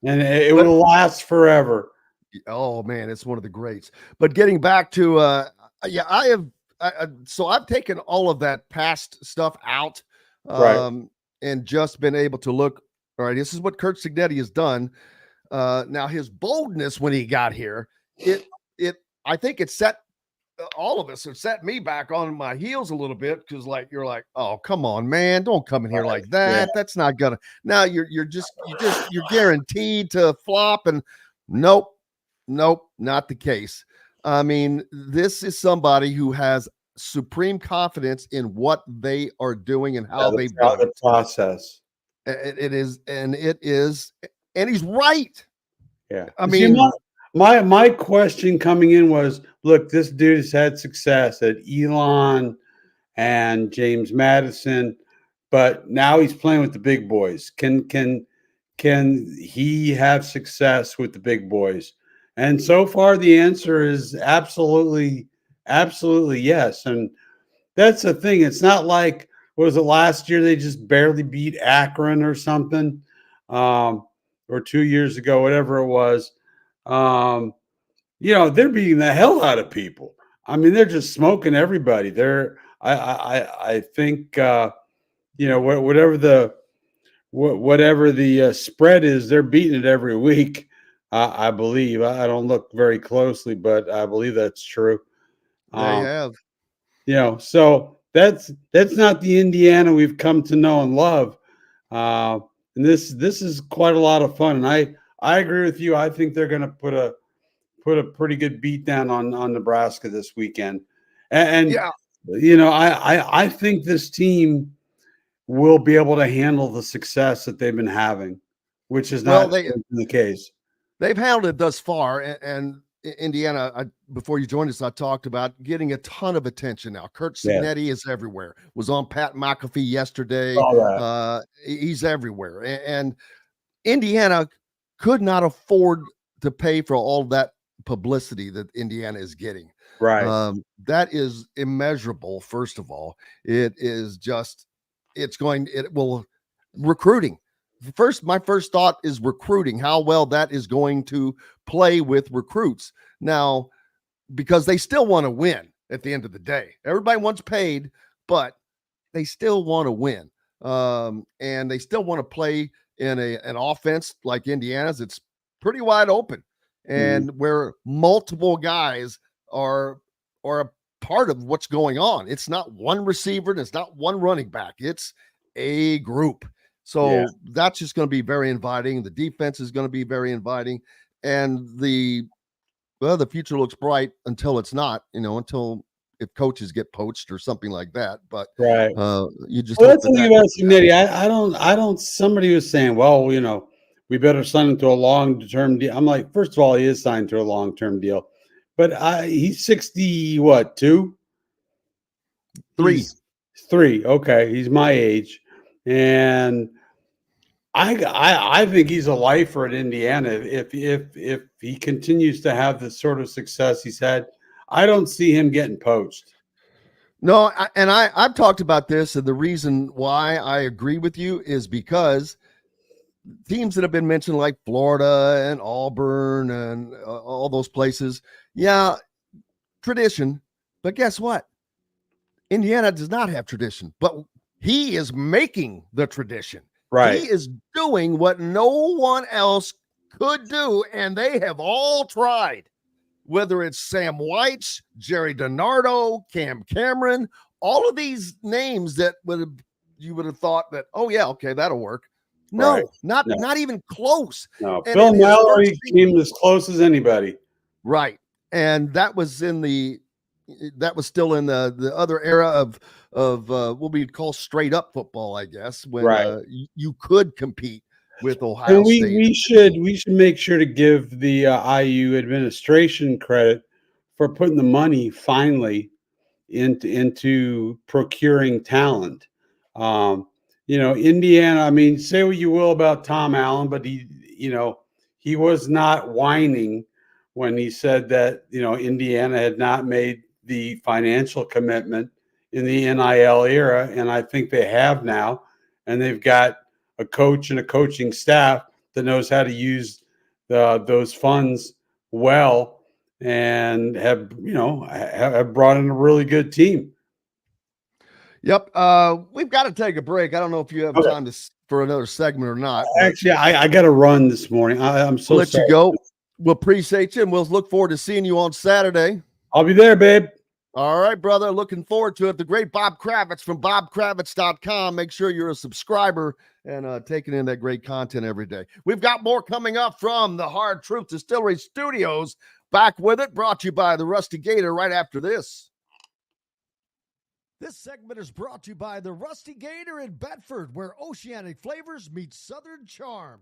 and it will last forever. Oh man, it's one of the greats. But getting back to yeah, I've taken all of that past stuff out, and just been able to look. All right, this is what Curt Cignetti has done. Now his boldness when he got here, I think it set all of us, it set me back on my heels a little bit, because you're like, oh come on, man, don't come in here like that. Yeah. That's not gonna. Now you're guaranteed to flop, and nope, not the case. I mean, this is somebody who has supreme confidence in what they are doing and how they've done the process. It is, and he's right. Yeah, I mean, my question coming in was, look, this dude has had success at Elon and James Madison, but now he's playing with the big boys. Can he have success with the big boys? And so far, the answer is absolutely yes. And that's the thing. It's not like, what was it, last year they just barely beat Akron or something, or 2 years ago, whatever it was. They're beating the hell out of people. I mean, they're just smoking everybody. I think whatever the spread is, they're beating it every week. I believe. I don't look very closely, but I believe that's true. They have. So that's not the Indiana we've come to know and love. And this is quite a lot of fun. And I agree with you. I think they're going to put a pretty good beat down on Nebraska this weekend. And I think this team will be able to handle the success that they've been having, which is not the case. They've handled it thus far, and Indiana, before you joined us, I talked about getting a ton of attention now. Curt Cignetti is everywhere. Was on Pat McAfee yesterday. He's everywhere. And Indiana could not afford to pay for all that publicity that Indiana is getting. Right. That is immeasurable, first of all. Recruiting. My first thought is recruiting, how well that is going to play with recruits. Now, because they still want to win at the end of the day. Everybody wants paid, but they still want to win. And they still want to play in an offense like Indiana's. It's pretty wide open, and where multiple guys are a part of what's going on. It's not one receiver, and it's not one running back. It's a group. So that's just going to be very inviting. The defense is going to be very inviting, and the future looks bright until it's not. Until if coaches get poached or something like that. But you just that's the thing about Cignetti. I don't. Somebody was saying, well, we better sign him to a long-term deal. I'm like, first of all, he is signed to a long-term deal, but he's 60, what, 2? 3. 3. Okay, he's my age, and I think he's a lifer at Indiana. If he continues to have the sort of success he's had, I don't see him getting poached. No, I've talked about this, and the reason why I agree with you is because teams that have been mentioned like Florida and Auburn and all those places, tradition. But guess what? Indiana does not have tradition, but he is making the tradition. Right. He is doing what no one else could do, and they have all tried. Whether it's Sam White, Jerry DiNardo, Cam Cameron, all of these names that you would have thought that, oh yeah, okay, that'll work. No, not even close. No, Phil Mallory came as close as anybody. Right. And that was still in the other era of what we'd call straight up football, I guess, when you could compete with Ohio And State. we should make sure to give the IU administration credit for putting the money finally into procuring talent. Indiana. I mean, say what you will about Tom Allen, but he was not whining when he said that Indiana had not made the financial commitment in the NIL era, and I think they have now, and they've got a coach and a coaching staff that knows how to use those funds well, and have brought in a really good team. Yep. We've got to take a break. I don't know if you have time for another segment or not. Actually, I got to run this morning. I'm so we'll let sorry. you go. We'll appreciate you, and we'll look forward to seeing you on Saturday. I'll be there, babe. All right, brother. Looking forward to it. The great Bob Kravitz from bobkravitz.com. Make sure you're a subscriber and taking in that great content every day. We've got more coming up from the Hard Truth Distillery Studios. Back with it, brought to you by the Rusty Gator right after this. This segment is brought to you by the Rusty Gator in Bedford, where oceanic flavors meet Southern charm.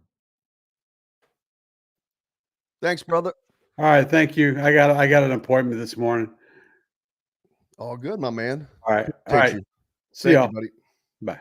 Thanks, brother. All right, thank you. I got an appointment this morning. All good, my man. All right. All right. See y'all, buddy. Bye.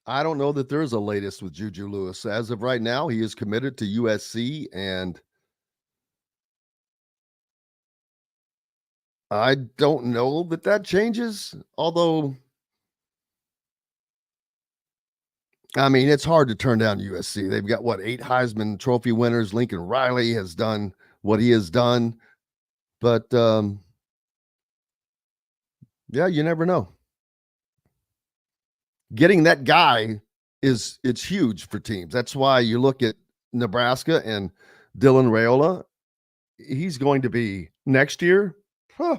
I don't know that there's a latest with Juju Lewis. As of right now, he is committed to USC, and I don't know that changes. Although, I mean, it's hard to turn down USC. They've got 8 Heisman Trophy winners. Lincoln Riley has done what he has done, but yeah, you never know. Getting that guy it's huge for teams. That's why you look at Nebraska and Dylan Raiola. He's going to be next year. And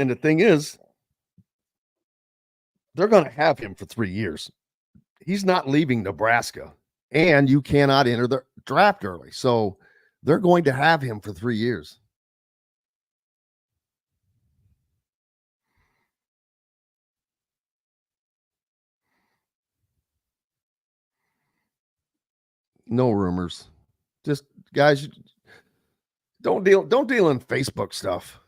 the thing is, they're going to have him for 3 years. He's not leaving Nebraska, and you cannot enter the draft early. So they're going to have him for 3 years. No rumors. Just guys, don't deal in Facebook stuff.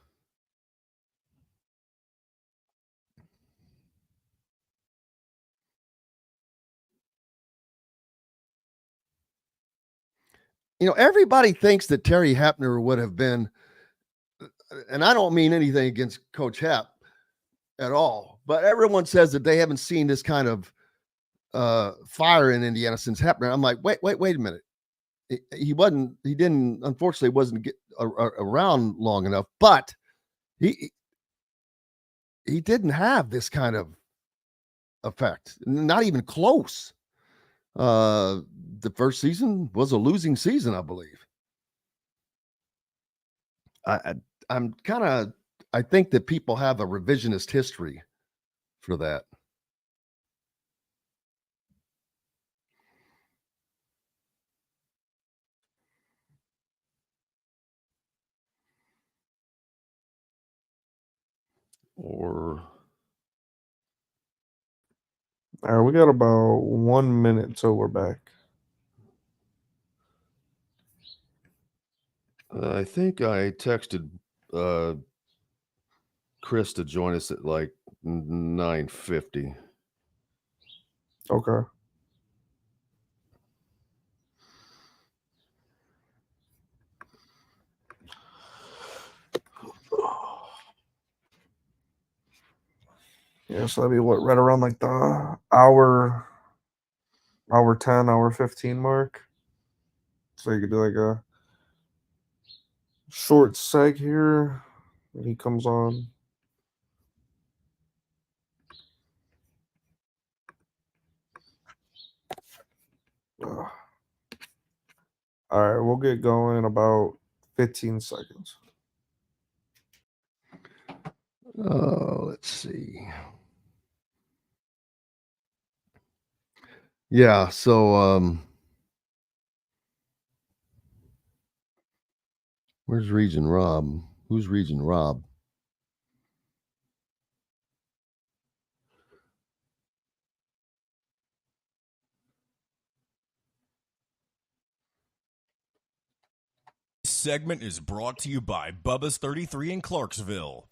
Everybody thinks that Terry Hepner would have been, and I don't mean anything against Coach Hep at all, but everyone says that they haven't seen this kind of fire in Indiana since Hepner. I'm like, wait a minute. He unfortunately wasn't around long enough, but he didn't have this kind of effect, not even close. The first season was a losing season, I believe. I think that people have a revisionist history for that. Or all right, we got about 1 minute till we're back. I think I texted Chris to join us at like 9:50. Okay. Yeah, so that'd be right around like the hour 10, hour 15 mark. So you could do like a short seg here when he comes on. All right, we'll get going in about 15 seconds. Let's see. Yeah, so where's Region Rob? Who's Region Rob? This segment is brought to you by Bubba's 33 in Clarksville.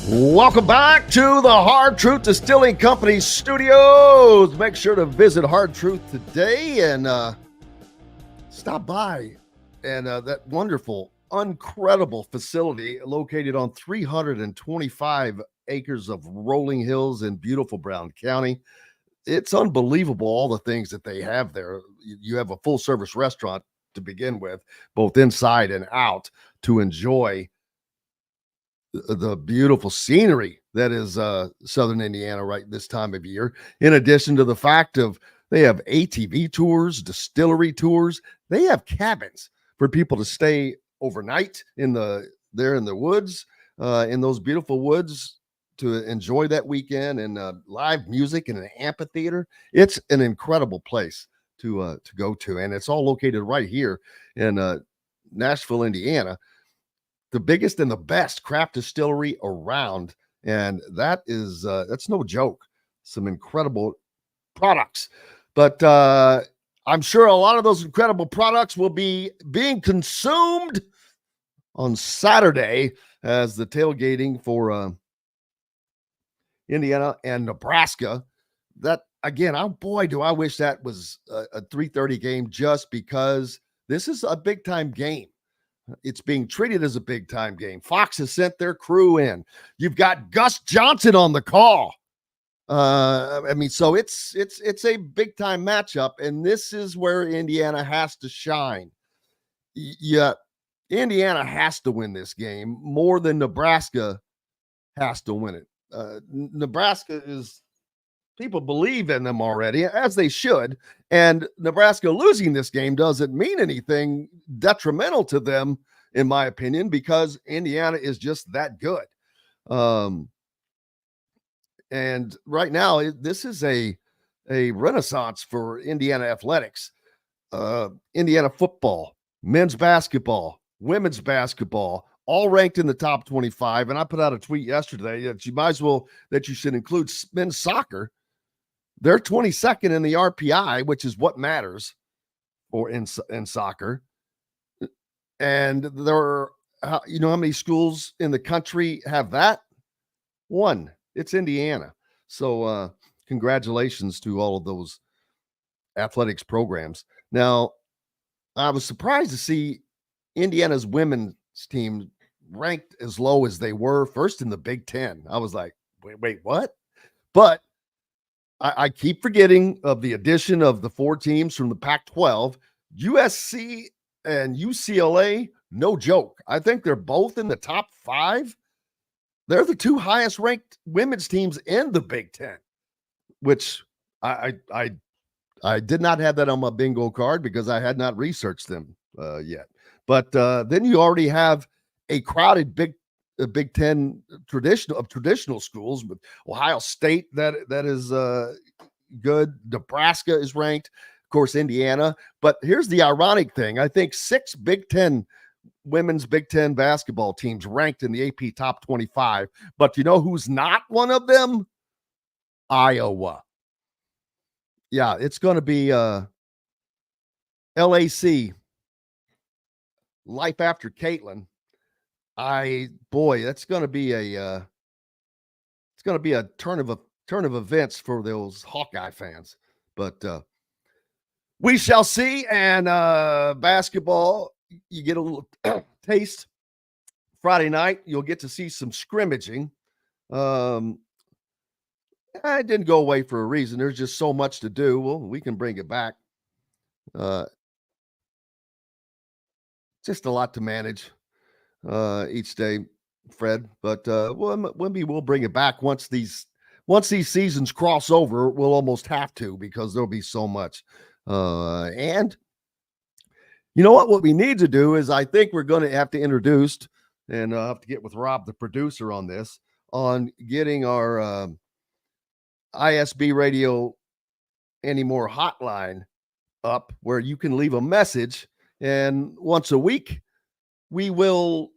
Welcome back to the Hard Truth Distilling Company studios. Make sure to visit Hard Truth today and stop by. And that wonderful, incredible facility located on 325 acres of rolling hills in beautiful Brown County. It's unbelievable, all the things that they have there. You have a full service restaurant to begin with, both inside and out, to enjoy the beautiful scenery that is Southern Indiana right this time of year. In addition to the fact of they have ATV tours, distillery tours, they have cabins for people to stay overnight in the woods, in those beautiful woods, to enjoy that weekend, and live music in an amphitheater. It's an incredible place to go to, and it's all located right here in Nashville, Indiana. The biggest and the best craft distillery around, and that's no joke. Some incredible products, but I'm sure a lot of those incredible products will be being consumed on Saturday as the tailgating for Indiana and Nebraska. That again, boy, do I wish that was a 3:30 game, just because this is a big time game. It's being treated as a big time game. Fox has sent their crew in. You've got Gus Johnson on the call. So it's a big time matchup, and this is where Indiana has to shine. Yeah, Indiana has to win this game more than Nebraska has to win it. Nebraska is, people believe in them already, as they should. And Nebraska losing this game doesn't mean anything detrimental to them, in my opinion, because Indiana is just that good. And right now, this is a renaissance for Indiana athletics. Indiana football, men's basketball, women's basketball, all ranked in the top 25. And I put out a tweet yesterday that you should include men's soccer. They're 22nd in the RPI, which is what matters for in soccer. And there are, you know how many schools in the country have that? One. It's Indiana. So congratulations to all of those athletics programs. Now, I was surprised to see Indiana's women's team ranked as low as they were, first in the Big Ten. I was like, wait, what? But I keep forgetting of the addition of the 4 teams from the Pac-12. USC and UCLA, no joke. I think they're both in the top 5. They're the 2 highest ranked women's teams in the Big Ten, which I did not have that on my bingo card because I had not researched them yet. But then you already have a crowded Big Ten traditional schools with Ohio State that is good. Nebraska is ranked, of course, Indiana. But here's the ironic thing: I think 6 women's Big Ten basketball teams ranked in the AP top 25. But you know who's not one of them? Iowa. Yeah, it's going to be LAC, Life After Caitlin. That's going to be a turn of events for those Hawkeye fans. But we shall see. And basketball, you get a little taste Friday night. You'll get to see some scrimmaging. I didn't go away for a reason. There's just so much to do. Well, we can bring it back. Just a lot to manage each day, Fred. But we'll bring it back once once these seasons cross over, we'll almost have to, because there'll be so much. And you know what we need to do is, I think we're going to have to introduce, and I'll have to get with Rob, the producer, on this, on getting our ISB Radio Anymore hotline up, where you can leave a message, and once a week we will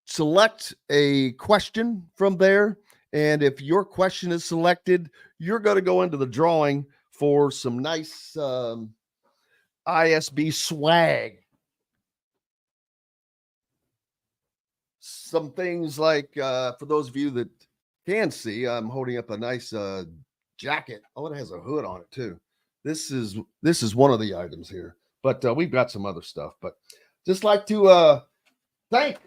select a question from there, and if your question is selected, you're going to go into the drawing for some nice ISB swag. Some things like, for those of you that can see, I'm holding up a nice jacket. Oh, it has a hood on it too. This is one of the items here, but we've got some other stuff. But just like to thank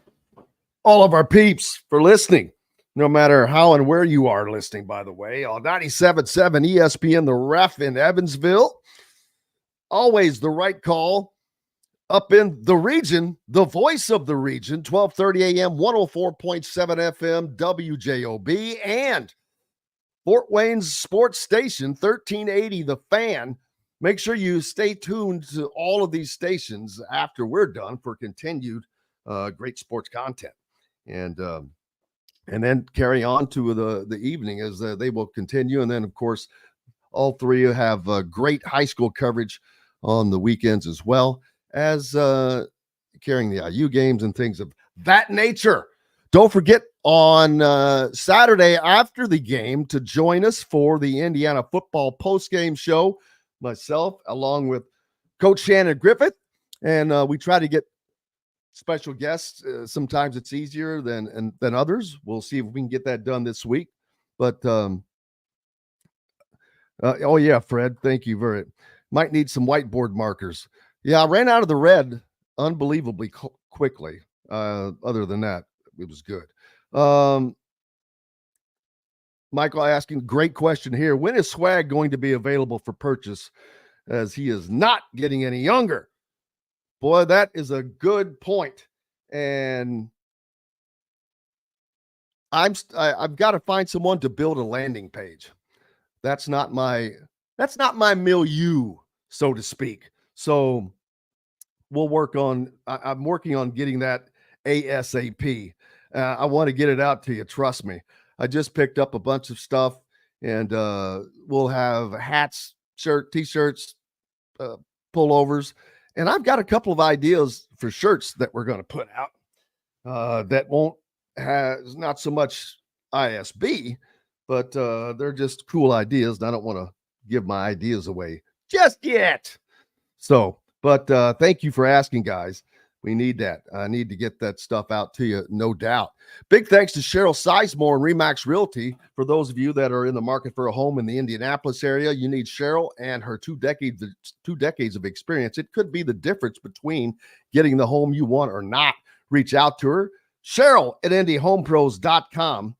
all of our peeps for listening, no matter how and where you are listening, by the way, on 97.7 ESPN, the Ref in Evansville. Always the right call. Up in the region, the voice of the region, 12:30 a.m., 104.7 FM, WJOB, and Fort Wayne's sports station, 1380 The Fan. Make sure you stay tuned to all of these stations after we're done for continued great sports content. And then carry on to the evening as they will continue. And then, of course, all three have great high school coverage on the weekends, as well as carrying the IU games and things of that nature. Don't forget on Saturday after the game to join us for the Indiana football postgame show, myself along with Coach Shannon Griffith. And we try to get special guests. Sometimes it's easier than others. We'll see if we can get that done this week. But oh yeah, Fred, thank you very much. Might need some whiteboard markers. Yeah, I ran out of the red unbelievably quickly. Other than that, it was good. Michael asking, great question here. When is swag going to be available for purchase, as he is not getting any younger? Boy, that is a good point. And I've got to find someone to build a landing page. That's not my milieu, so to speak. So we'll work on, I'm working on getting that ASAP. I want to get it out to you. Trust me. I just picked up a bunch of stuff, and we'll have hats, t-shirts, pullovers. And I've got a couple of ideas for shirts that we're going to put out that won't have not so much ISB, but they're just cool ideas. And I don't want to give my ideas away just yet. So, but thank you for asking, guys. We need that. I need to get that stuff out to you, no doubt. Big thanks to Cheryl Sizemore and Remax Realty. For those of you that are in the market for a home in the Indianapolis area, you need Cheryl and her 2 decades of experience. It could be the difference between getting the home you want or not. Reach out to her. Cheryl at IndyHomePros.com.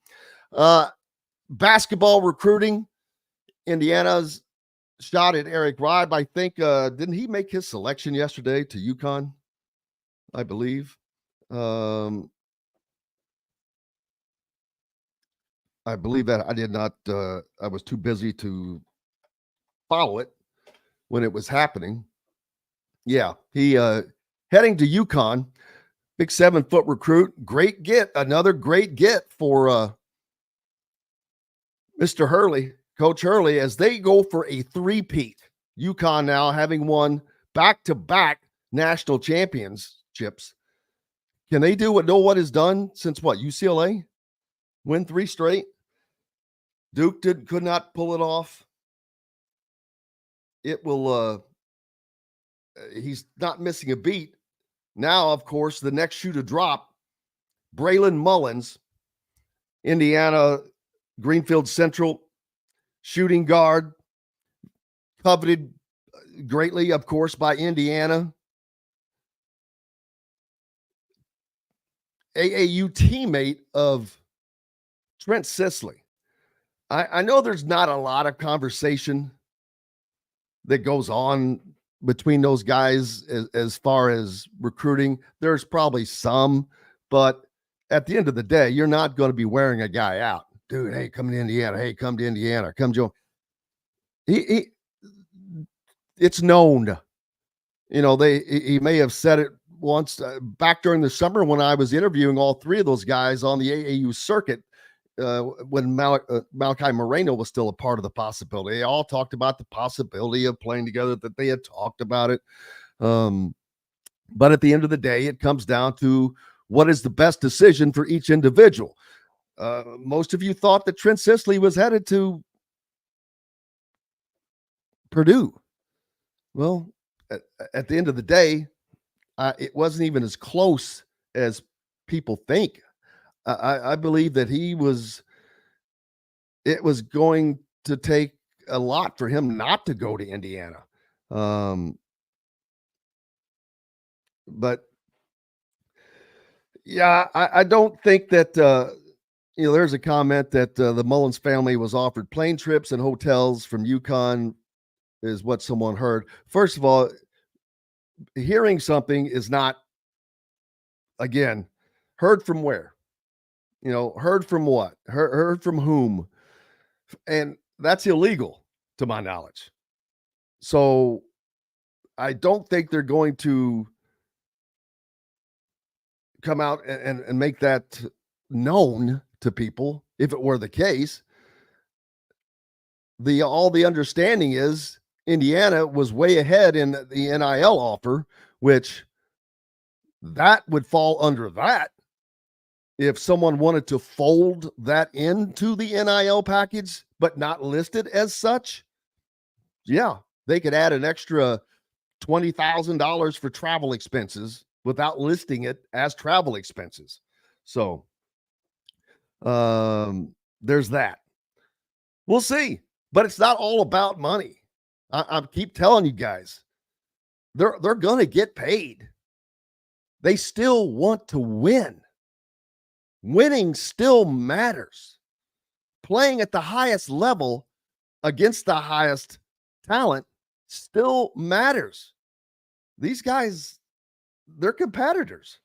Basketball recruiting. Indiana's shot at Eric Ribe. I think, didn't he make his selection yesterday to UConn? I believe. I believe that. I did not, I was too busy to follow it when it was happening. Yeah, he heading to UConn, big 7-foot recruit. Great get, another great get for Mr. Hurley, Coach Hurley, as they go for a three-peat. UConn now having won back-to-back national championships. Can they do what is done since what? UCLA? Win 3 straight? Duke could not pull it off. It will, he's not missing a beat. Now, of course, the next shoe to drop, Braylon Mullins, Indiana Greenfield Central shooting guard, coveted greatly, of course, by Indiana. AAU teammate of Trent Sisley. I know there's not a lot of conversation that goes on between those guys as far as recruiting. There's probably some, but at the end of the day, you're not going to be wearing a guy out. dude, hey, come to Indiana. Hey, come to Indiana. Come join. It's known. He may have said it once back during the summer when I was interviewing all three of those guys on the AAU circuit when Malachi Moreno was still a part of the possibility. They all talked about the possibility of playing together, that they had talked about it. But at the end of the day, it comes down to what is the best decision for each individual. Most of you thought that Trent Sisley was headed to Purdue. Well, at the end of the day, it wasn't even as close as people think. I believe that it was going to take a lot for him not to go to Indiana. But yeah, I don't think that, there's a comment that the Mullins family was offered plane trips and hotels from UConn is what someone heard. First of all, hearing something is not, again, heard from where? Heard from what? Heard from whom? And that's illegal to my knowledge. So I don't think they're going to come out and make that known to people. If it were the case, all the understanding is Indiana was way ahead in the NIL offer, which that would fall under that. If someone wanted to fold that into the NIL package, but not listed as such, yeah, they could add an extra $20,000 for travel expenses without listing it as travel expenses. So there's that. We'll see, but it's not all about money. I keep telling you guys, they're going to get paid. They still want to win. Winning still matters. Playing at the highest level against the highest talent still matters. These guys, they're competitors.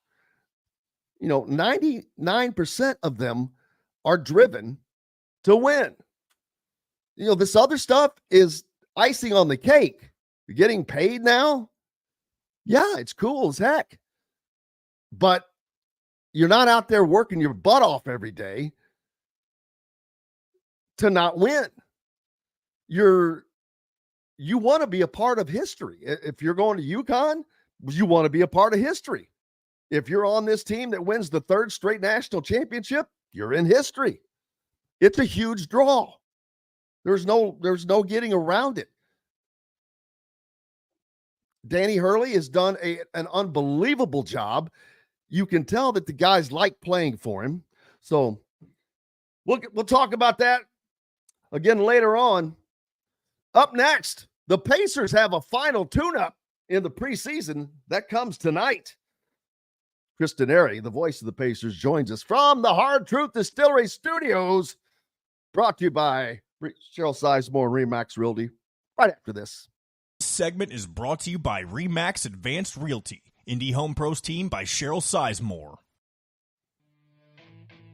99% of them are driven to win. This other stuff is icing on the cake. You're getting paid now? Yeah, it's cool as heck. But you're not out there working your butt off every day to not win. You want to be a part of history. If you're going to UConn, you want to be a part of history. If you're on this team that wins the third straight national championship, you're in history. It's a huge draw. There's no getting around it. Danny Hurley has done an unbelievable job. You can tell that the guys like playing for him. So we'll talk about that again later on. Up next, the Pacers have a final tune-up in the preseason. That comes tonight. Chris Denari, the voice of the Pacers, joins us from the Hard Truth Distillery Studios, brought to you by Cheryl Sizemore, Remax Realty, right after this. This segment is brought to you by Remax Advanced Realty. Indie Home Pros team by Cheryl Sizemore.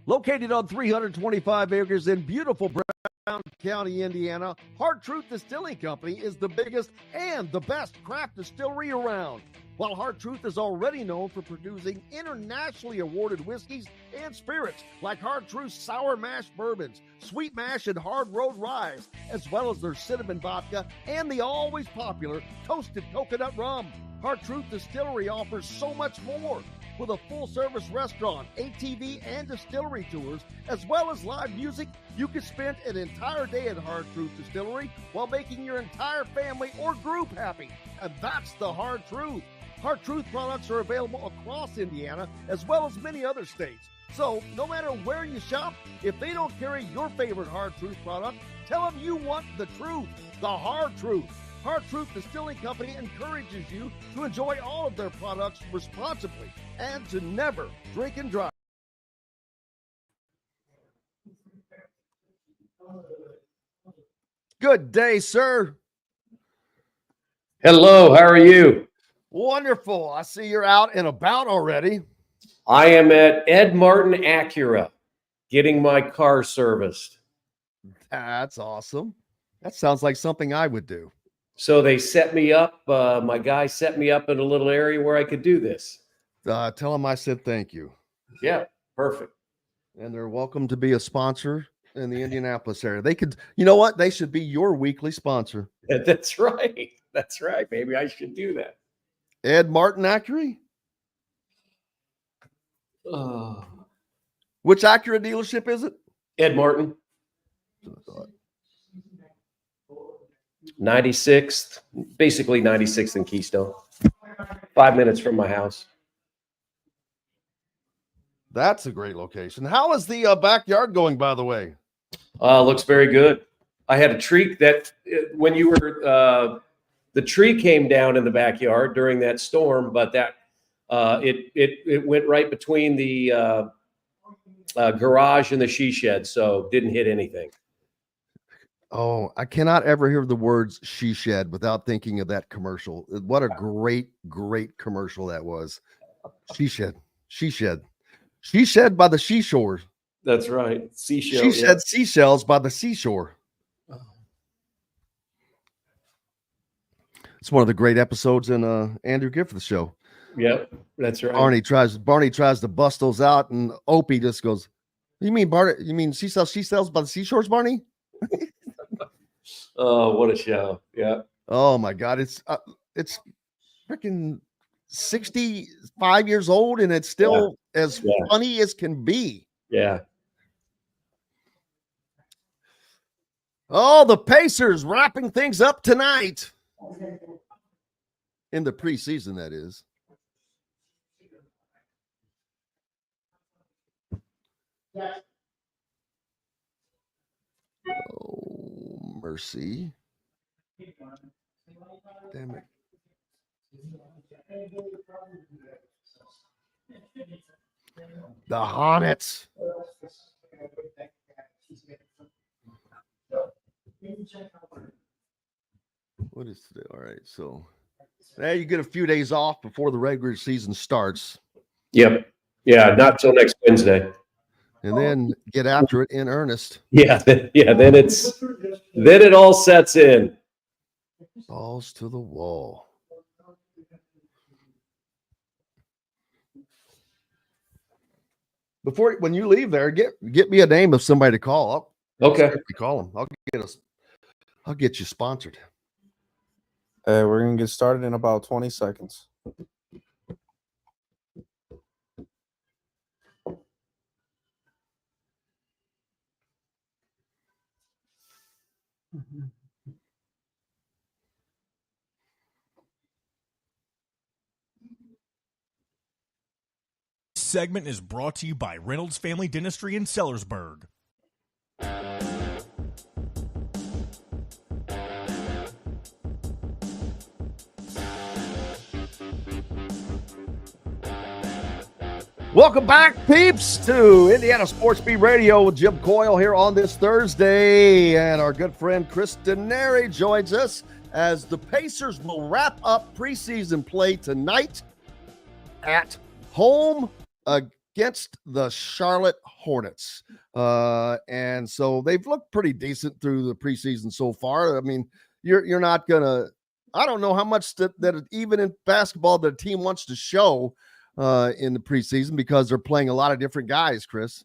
Located on 325 acres in beautiful Brown County, Indiana, Hard Truth Distilling Company is the biggest and the best craft distillery around. While Hard Truth is already known for producing internationally awarded whiskeys and spirits like Hard Truth's Sour Mash Bourbons, Sweet Mash, and Hard Road Rye, as well as their Cinnamon Vodka and the always popular Toasted Coconut Rum. Hard Truth Distillery offers so much more. With a full-service restaurant, ATV, and distillery tours, as well as live music, you can spend an entire day at Hard Truth Distillery while making your entire family or group happy. And that's the Hard Truth. Hard Truth products are available across Indiana, as well as many other states. So, no matter where you shop, if they don't carry your favorite Hard Truth product, tell them you want the truth, the Hard Truth. Hard Truth Distilling Company encourages you to enjoy all of their products responsibly and to never drink and drive. Good day, sir. Hello, how are you? Wonderful. I see you're out and about already. I am at Ed Martin Acura. getting my car serviced. That's awesome. That sounds like something I would do. So they set me up. My guy set me up in a little area where I could do this. Tell them I said thank you. Yeah, perfect. And they're welcome to be a sponsor in the Indianapolis area. They could, you know what? They should be your weekly sponsor. That's right. That's right. Maybe I should do that. Ed Martin Acura? Which Acura dealership is it? Ed Martin. 96th, basically 96th and Keystone. 5 minutes from my house. That's a great location. How is the backyard going, by the way? Looks very good. I had a tree that when you were the tree came down in the backyard during that storm, but that it went right between the garage and the she shed, so didn't hit anything. Oh, I cannot ever hear the words she shed without thinking of that commercial. What a great, great commercial that was. She shed. She shed. She shed by the seashore. That's right. Seashell. She shed seashells by the seashore. It's one of the great episodes in Andrew Griffith show. Yep, that's right. Barney tries to bust those out, and Opie just goes, "You mean Barney? You mean she sells by the seashores, Barney?" Oh, what a show! Yeah. Oh my God, it's freaking 65 years old, and it's still as funny as can be. Yeah. Oh, the Pacers wrapping things up tonight. In the preseason, that is. Oh, mercy. Damn it. The Hornets. What is today? All right, so you get a few days off before the regular season starts. Yep. Yeah, not till next Wednesday. And then get after it in earnest. Yeah, then it all sets in. Balls to the wall. When you leave there, get me a name of somebody to call. Okay. Call them. I'll get you sponsored. We're gonna get started in about 20 seconds. This segment is brought to you by Reynolds Family Dentistry in Sellersburg. Welcome back, peeps, to Indiana Sports Beat Radio with Jim Coyle here on this Thursday. And our good friend Chris Denari joins us as the Pacers will wrap up preseason play tonight at home against the Charlotte Hornets. And so they've looked pretty decent through the preseason so far. I mean, you're not going to – I don't know how much that even in basketball the team wants to show in the preseason because they're playing a lot of different guys, Chris.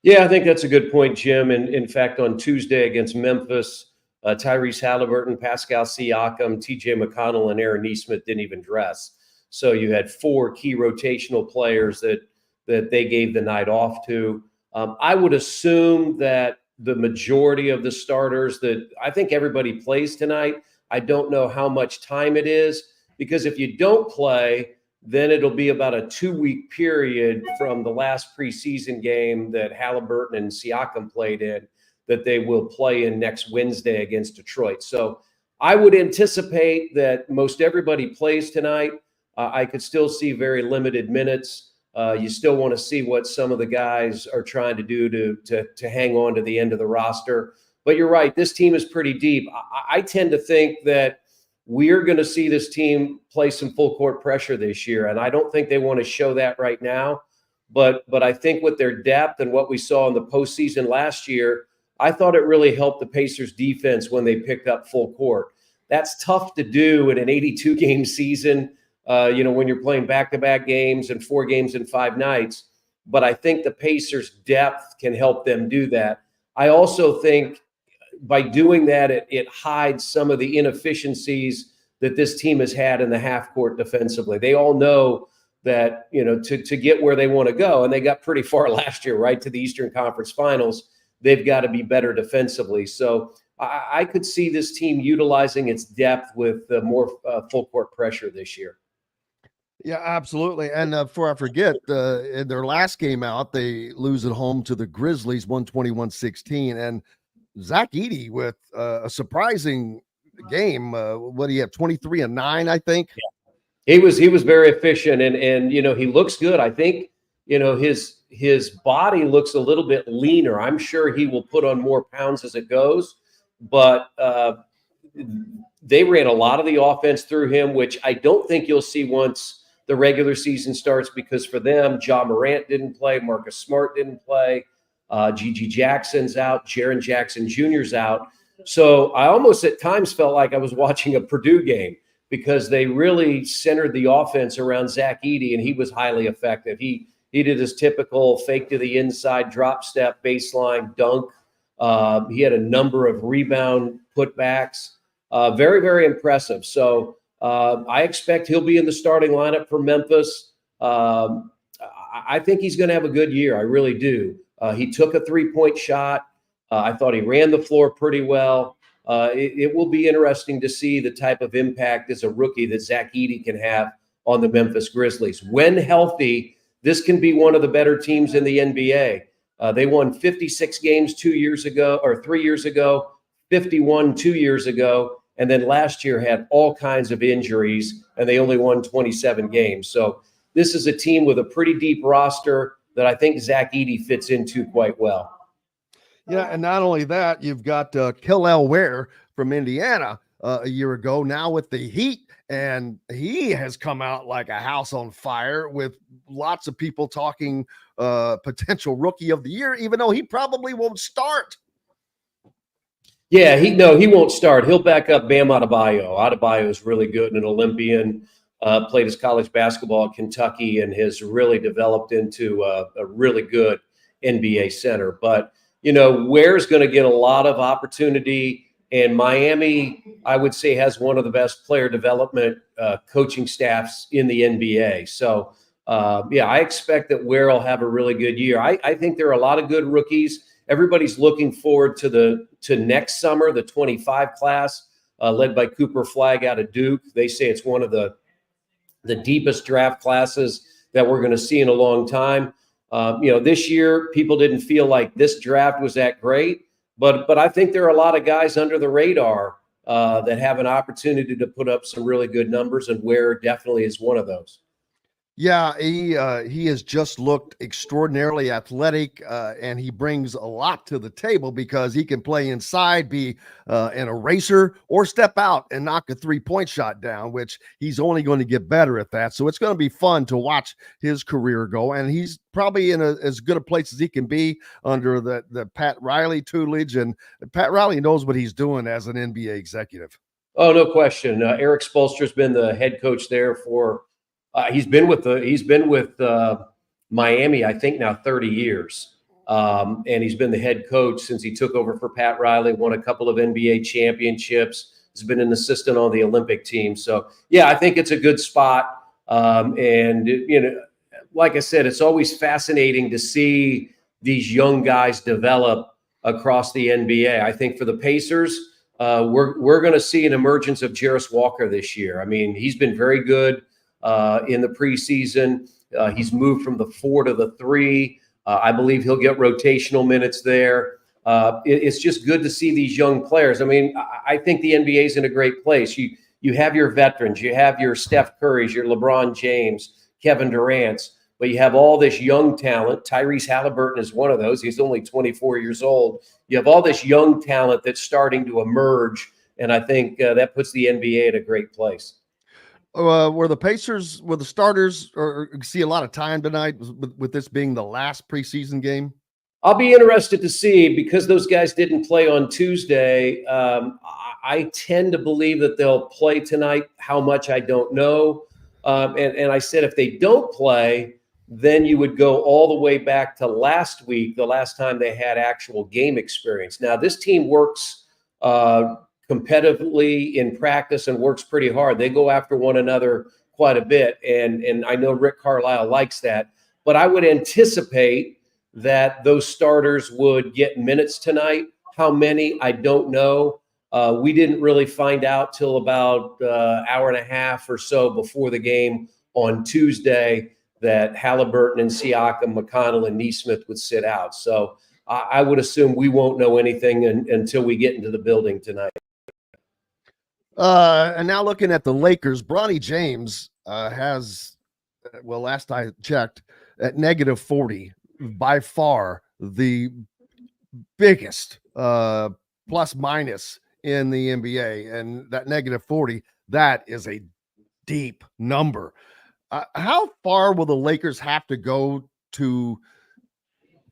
Yeah, I think that's a good point, Jim. And in fact, on Tuesday against Memphis, Tyrese Halliburton, Pascal Siakam, TJ McConnell, and Aaron Nesmith didn't even dress. So you had 4 key rotational players that they gave the night off to. I would assume that the majority of the starters that I think everybody plays tonight. I don't know how much time it is, because if you don't play, then it'll be about a 2-week period from the last preseason game that Halliburton and Siakam played in that they will play in next Wednesday against Detroit. So I would anticipate that most everybody plays tonight. I could still see very limited minutes. You still want to see what some of the guys are trying to do to hang on to the end of the roster. But you're right, this team is pretty deep. I tend to think that we're going to see this team play some full court pressure this year. And I don't think they want to show that right now. But I think with their depth and what we saw in the postseason last year, I thought it really helped the Pacers defense when they picked up full court. That's tough to do in an 82-game season, when you're playing back-to-back games and 4 games in 5 nights. But I think the Pacers' depth can help them do that. I also think by doing that, it hides some of the inefficiencies that this team has had in the half court defensively. They all know that, to get where they want to go, and they got pretty far last year, right, to the Eastern Conference Finals, they've got to be better defensively. So I could see this team utilizing its depth with more full court pressure this year. Yeah, absolutely. And before I forget, in their last game out, they lose at home to the Grizzlies, 121-16. And Zach Edey with a surprising game. What do you have? 23 and 9, I think. Yeah. He was very efficient, and he looks good. I think his body looks a little bit leaner. I'm sure he will put on more pounds as it goes, but they ran a lot of the offense through him, which I don't think you'll see once the regular season starts, because for them, Ja Morant didn't play, Marcus Smart didn't play, Gigi Jackson's out, Jaren Jackson Jr.'s out. So I almost at times felt like I was watching a Purdue game, because they really centered the offense around Zach Edey, and he was highly effective. He did his typical fake to the inside, drop step, baseline, dunk. He had a number of rebound putbacks. Very, very impressive. So I expect he'll be in the starting lineup for Memphis. I think he's going to have a good year. I really do. He took a 3-point shot. I thought he ran the floor pretty well. It will be interesting to see the type of impact as a rookie that Zach Edey can have on the Memphis Grizzlies. When healthy, this can be one of the better teams in the NBA. They won 56 games 3 years ago, 51 2 years ago, and then last year had all kinds of injuries, and they only won 27 games. So this is a team with a pretty deep roster that I think Zach Edey fits into quite well. Yeah, and not only that, you've got Kel'el Ware from Indiana a year ago, now with the Heat, and he has come out like a house on fire, with lots of people talking potential rookie of the year, even though he probably won't start. Yeah, he won't start. He'll back up Bam Adebayo. Adebayo is really good and an Olympian, played his college basketball at Kentucky, and has really developed into a really good NBA center. But, Ware's going to get a lot of opportunity, and Miami, I would say, has one of the best player development coaching staffs in the NBA. So, I expect that Ware will have a really good year. I think there are a lot of good rookies. Everybody's looking forward to next summer, the 25 class, led by Cooper Flagg out of Duke. They say it's one of the deepest draft classes that we're going to see in a long time. This year, people didn't feel like this draft was that great, but I think there are a lot of guys under the radar that have an opportunity to put up some really good numbers, and Ware definitely is one of those. Yeah, he has just looked extraordinarily athletic, and he brings a lot to the table because he can play inside, be an eraser, or step out and knock a 3-point shot down, which he's only going to get better at that. So it's going to be fun to watch his career go, and he's probably in as good a place as he can be under the Pat Riley tutelage, and Pat Riley knows what he's doing as an NBA executive. Oh, no question. Eric Spoelstra's been the head coach there for. He's been with Miami, I think now 30 years. And he's been the head coach since he took over for Pat Riley, won a couple of NBA championships. He's been an assistant on the Olympic team. So, yeah, I think it's a good spot. And, like I said, it's always fascinating to see these young guys develop across the NBA. I think for the Pacers, we're going to see an emergence of Jarris Walker this year. I mean, he's been very good in the preseason. He's moved from the 4 to the 3. I believe he'll get rotational minutes there. It's just good to see these young players. I mean, I think the NBA is in a great place. You have your veterans, you have your Steph Currys, your LeBron James, Kevin Durant's, but you have all this young talent. Tyrese Halliburton is one of those. He's only 24 years old. You have all this young talent that's starting to emerge, and I think that puts the NBA at a great place. Were the starters or see a lot of time tonight with this being the last preseason game? I'll be interested to see because those guys didn't play on Tuesday. I tend to believe that they'll play tonight. How much, I don't know. And I said if they don't play, then you would go all the way back to last week, the last time they had actual game experience. Now, this team works competitively in practice and works pretty hard. They go after one another quite a bit. And I know Rick Carlisle likes that. But I would anticipate that those starters would get minutes tonight. How many, I don't know. We didn't really find out till about hour and a half or so before the game on Tuesday that Halliburton and Siakam, McConnell, and Neesmith would sit out. So I would assume we won't know anything until we get into the building tonight. And now looking at the Lakers, Bronny James has, well, last I checked, at -40, by far the biggest plus minus in the NBA. And that -40, that is a deep number. How far will the Lakers have to go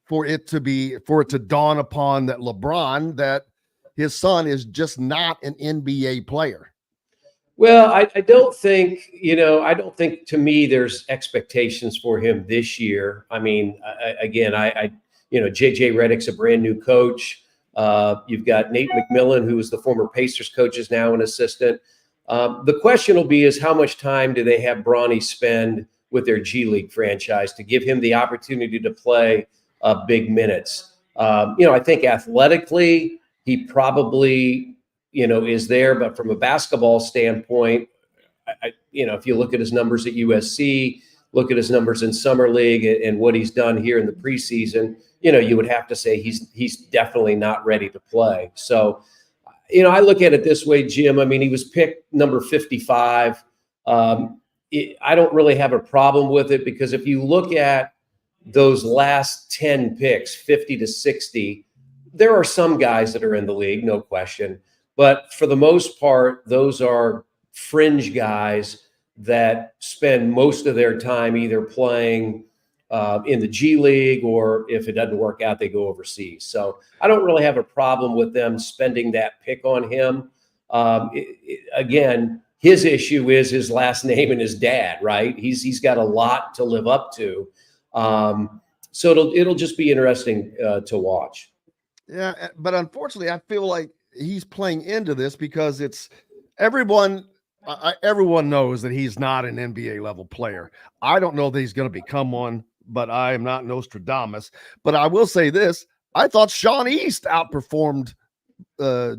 for it to dawn upon that LeBron, that his son is just not an NBA player? Well, I don't think, to me, there's expectations for him this year. I mean, again, JJ Redick's a brand new coach. You've got Nate McMillan, who was the former Pacers coach, is now an assistant. The question will be is how much time do they have Bronny spend with their G League franchise to give him the opportunity to play big minutes? I think athletically he probably, is there, but from a basketball standpoint, if you look at his numbers at USC, look at his numbers in summer league and what he's done here in the preseason, you would have to say he's definitely not ready to play. So, I look at it this way, Jim. I mean, he was picked number 55. I don't really have a problem with it because if you look at those last 10 picks, 50 to 60, there are some guys that are in the league, no question. But for the most part, those are fringe guys that spend most of their time either playing in the G League, or if it doesn't work out, they go overseas. So I don't really have a problem with them spending that pick on him. Again, his issue is his last name and his dad, right? He's got a lot to live up to. So it'll just be interesting to watch. Yeah, but unfortunately, I feel like he's playing into this because it's everyone knows that he's not an NBA level player. I don't know that he's going to become one, but I am not Nostradamus. But I will say this: I thought Sean East outperformed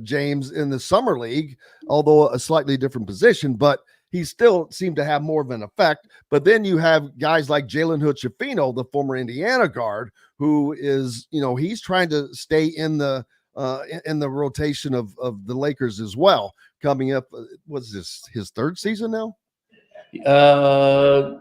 James in the summer league, although a slightly different position, but he still seemed to have more of an effect. But then you have guys like Jalen Hood-Schifino, the former Indiana guard, who is, he's trying to stay in the rotation of the Lakers as well. Coming up, was this his third season now?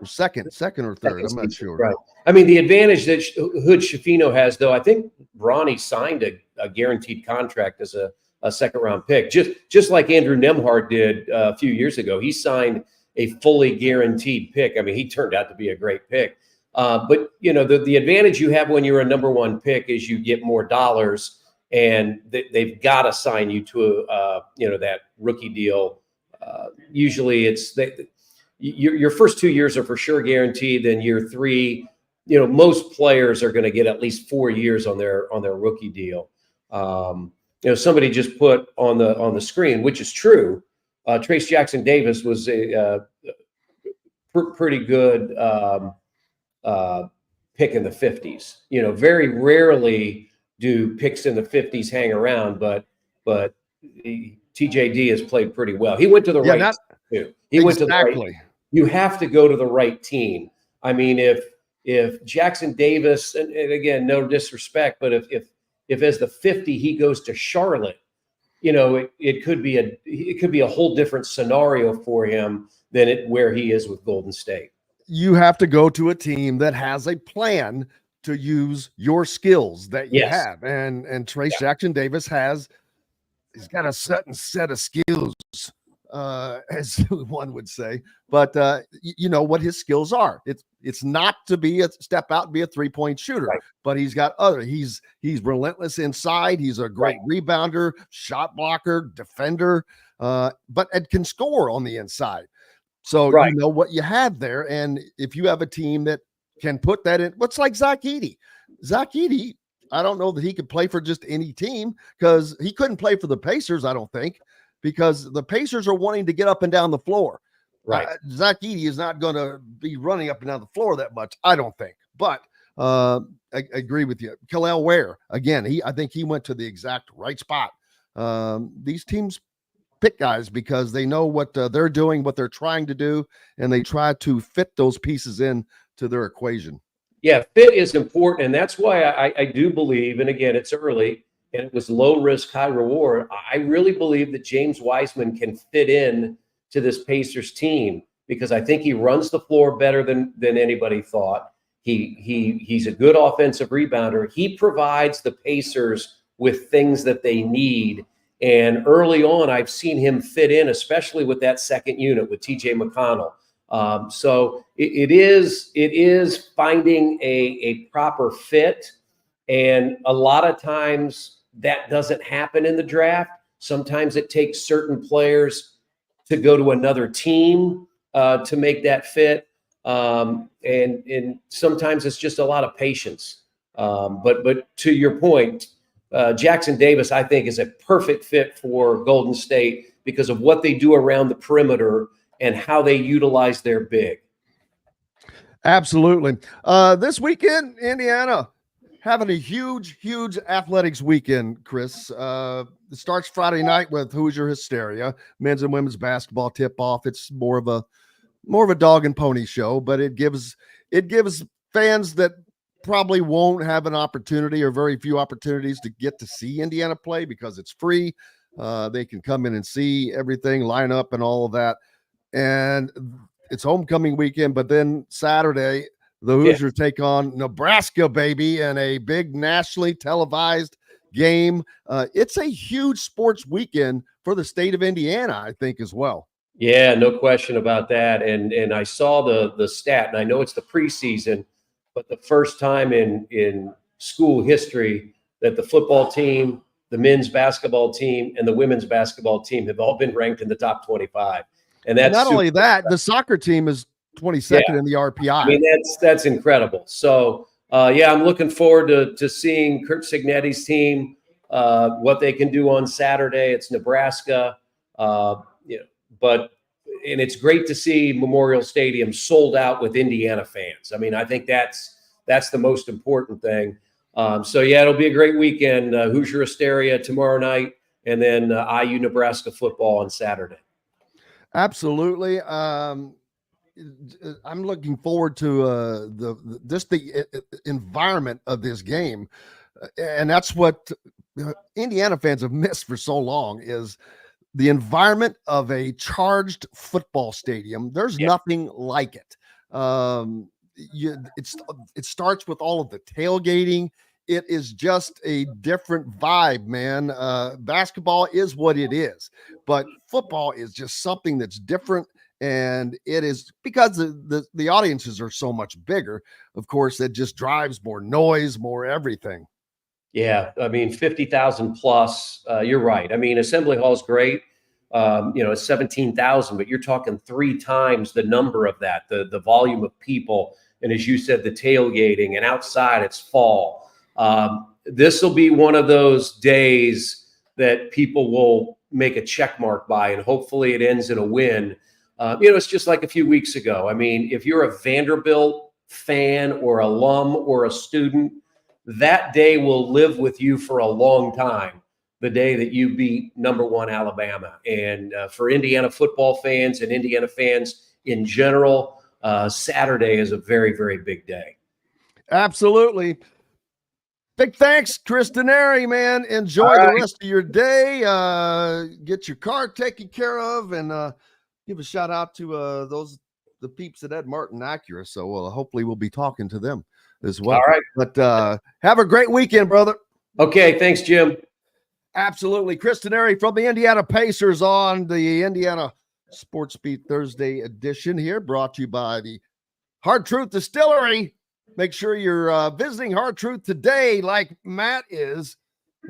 Second or third, I'm not sure. Right. I mean, the advantage that Hood-Schifino has, though, I think Bronny signed a guaranteed contract as a second-round pick, just like Andrew Nembhard did a few years ago. He signed a fully guaranteed pick. I mean, he turned out to be a great pick. But, the advantage you have when you're a number one pick is you get more dollars, and they've got to sign you to that rookie deal. Usually it's your first 2 years are for sure guaranteed. Then year three, most players are going to get at least 4 years on their rookie deal. Somebody just put on the screen, which is true. Trace Jackson Davis was a pretty good pick in the 50s. Very rarely do picks in the 50s hang around, but TJD has played pretty well. He went to the right team. He went to the right. You have to go to the right team. I mean, if Jackson Davis, and again, no disrespect, but if as the 50 he goes to Charlotte, it could be a whole different scenario for him than where he is with Golden State. You have to go to a team that has a plan to use your skills that you have. And Trace Jackson Davis he's got a certain set of skills as one would say. But you know what his skills are. It's not to be a step out and be a 3-point shooter, Right. but he's got other. He's relentless inside. He's a great rebounder, shot blocker, defender, but it can score on the inside. So you know what you have there, and if you have a team that can put that in, what's like Zach Edey. Zach Edey, I don't know that he could play for just any team because he couldn't play for the Pacers, I don't think, because the Pacers are wanting to get up and down the floor. Right. Zach Edey is not going to be running up and down the floor that much, I don't think. But I agree with you. Kel'el Ware, again, I think he went to the exact right spot. These teams pick guys because they know what they're doing, what they're trying to do, and they try to fit those pieces in to their equation. Yeah, fit is important, and that's why I do believe, and again, it's early, and it was low risk, high reward. I really believe that James Wiseman can fit in to this Pacers team because I think he runs the floor better than anybody thought. He's a good offensive rebounder. He provides the Pacers with things that they need. And early on, I've seen him fit in, especially with that second unit with TJ McConnell. So it is finding a proper fit. And a lot of times that doesn't happen in the draft. Sometimes it takes certain players to go to another team to make that fit. And sometimes it's just a lot of patience. But to your point, Jackson Davis, I think, is a perfect fit for Golden State because of what they do around the perimeter and how they utilize their big. Absolutely. This weekend, Indiana having a huge athletics weekend, Chris. It starts Friday night with Hoosier Hysteria, men's and women's basketball tip-off. It's more of a dog and pony show, but it gives fans that probably won't have an opportunity or very few opportunities to get to see Indiana play because it's free. They can come in and see everything, line up and all of that. And it's homecoming weekend, but then Saturday, the Hoosiers take on Nebraska, baby, in a big nationally televised game. It's a huge sports weekend for the state of Indiana, I think, as well. Yeah, no question about that. And I saw the stat, and I know it's the preseason, but the first time in school history that the football team, the men's basketball team, and the women's basketball team have all been ranked in the top 25. And that's not only that, the soccer team is 22nd in the RPI. I mean, that's incredible. So, I'm looking forward to seeing Kurt Signetti's team, what they can do on Saturday. It's Nebraska, and it's great to see Memorial Stadium sold out with Indiana fans. I mean, I think that's the most important thing. It'll be a great weekend. Hoosier Hysteria tomorrow night, and then IU Nebraska football on Saturday. Absolutely. I'm looking forward to the environment of this game, and that's what Indiana fans have missed for so long is the environment of a charged football stadium. There's nothing like it. It starts with all of the tailgating. It is just a different vibe, man. Basketball is what it is, but football is just something that's different. And it is because the audiences are so much bigger. Of course, it just drives more noise, more everything. Yeah, I mean, 50,000 plus. You're right. I mean, Assembly Hall is great. It's 17,000, but you're talking 3 times the number of that, the volume of people. And as you said, the tailgating, and outside it's fall. This will be one of those days that people will make a check mark by, and hopefully it ends in a win. It's just like a few weeks ago. I mean, if you're a Vanderbilt fan or alum or a student, that day will live with you for a long time, the day that you beat number 1 Alabama. And for Indiana football fans and Indiana fans in general, Saturday is a very, very big day. Absolutely. Big thanks, Chris Denari, man. Enjoy the rest of your day. Get your car taken care of, and give a shout out to the peeps at Ed Martin Acura. So hopefully we'll be talking to them as well. All right. But have a great weekend, brother. Okay. Thanks, Jim. Absolutely. Chris Denari from the Indiana Pacers on the Indiana Sports Beat Thursday edition here, brought to you by the Hard Truth Distillery. Make sure you're visiting Hard Truth today like Matt is.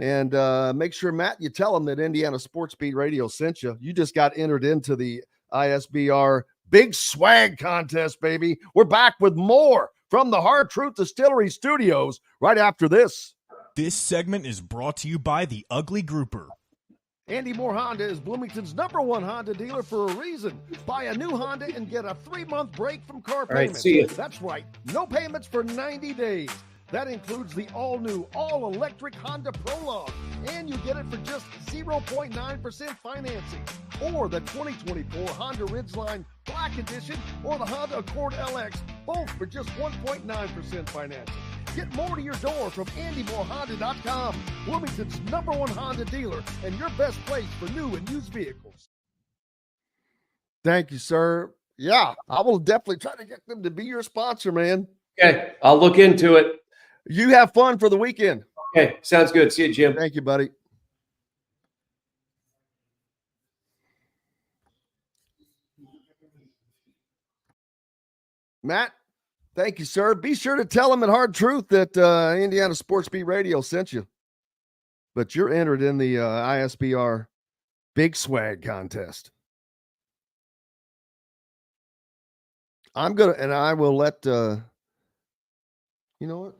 And make sure, Matt, you tell them that Indiana Sports Beat Radio sent you. You just got entered into the ISBR Big Swag Contest, baby. We're back with more from the Hard Truth Distillery studios right after this. This segment is brought to you by the Ugly Grouper. Andy Moore Honda is Bloomington's #1 Honda dealer for a reason. Buy a new Honda and get a 3-month break from car payments. see ya. That's right. No payments for 90 days. That includes the all-new, all-electric Honda Prologue. And you get it for just 0.9% financing. Or the 2024 Honda Ridgeline Black Edition or the Honda Accord LX, both for just 1.9% financing. Get more to your door from AndyMooreHonda.com, Bloomington's #1 Honda dealer and your best place for new and used vehicles. Thank you, sir. Yeah, I will definitely try to get them to be your sponsor, man. Okay, I'll look into it. You have fun for the weekend. Okay, sounds good. See you, Jim. Thank you, buddy. Matt, thank you, sir. Be sure to tell them at Hard Truth that Indiana Sports Beat Radio sent you. But you're entered in the ISBR Big Swag Contest. I'm going to, and I will let, you know what?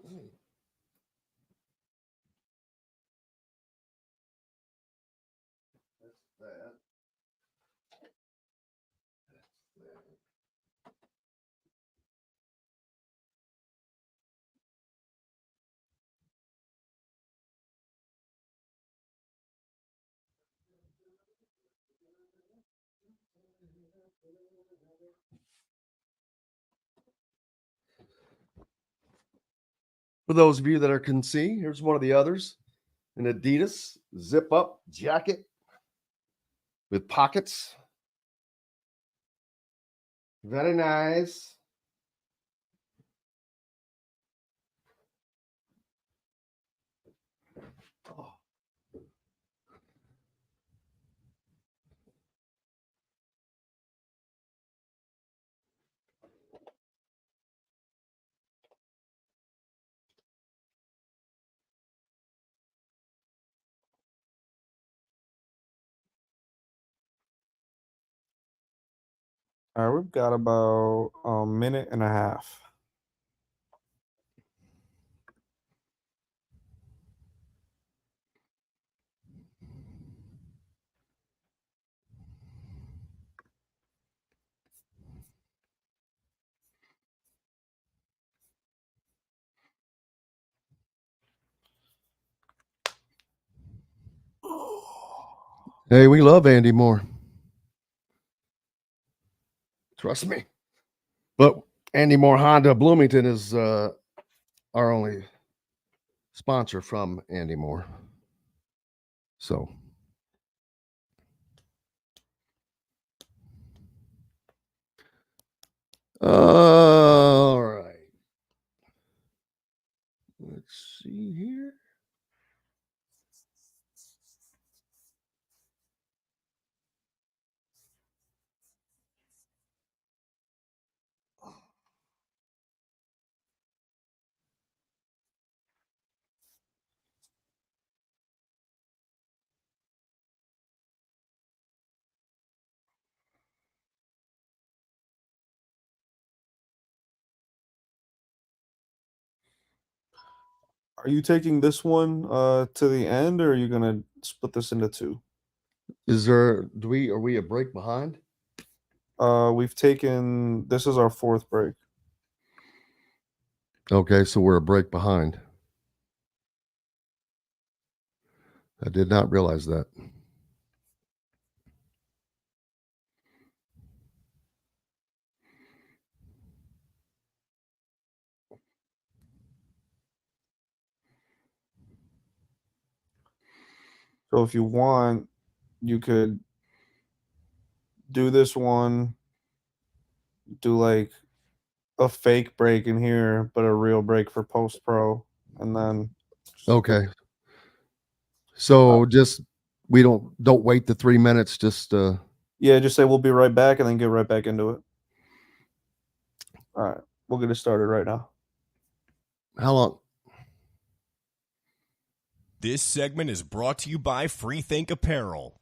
For those of you that can see, here's one of the others. An Adidas zip-up jacket with pockets. Very nice. Oh. All right, we've got about a minute and a half. Hey, we love Andy Moore. Trust me. But Andy Moore Honda Bloomington is our only sponsor from Andy Moore. So. All right. Let's see here. Are you taking this one to the end, or are you gonna split this into two? Are we a break behind? We've taken, this is our fourth break. Okay, so we're a break behind. I did not realize that. So if you want, you could do this one, do like a fake break in here, but a real break for post pro, and then okay. So just we don't wait the 3 minutes. Just Yeah, just say we'll be right back and then get right back into it. All right. We'll get it started right now. How long? This segment is brought to you by Freethink Apparel.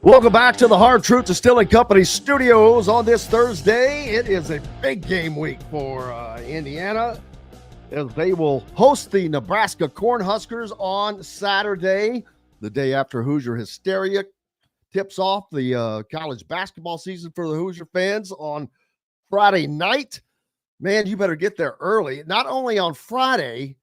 Welcome back to the Hard Truth Distilling Company studios on this Thursday. It is a big game week for Indiana, as they will host the Nebraska Cornhuskers on Saturday, the day after Hoosier Hysteria tips off the college basketball season for the Hoosier fans on Friday night. Man, you better get there early. Not only on Friday,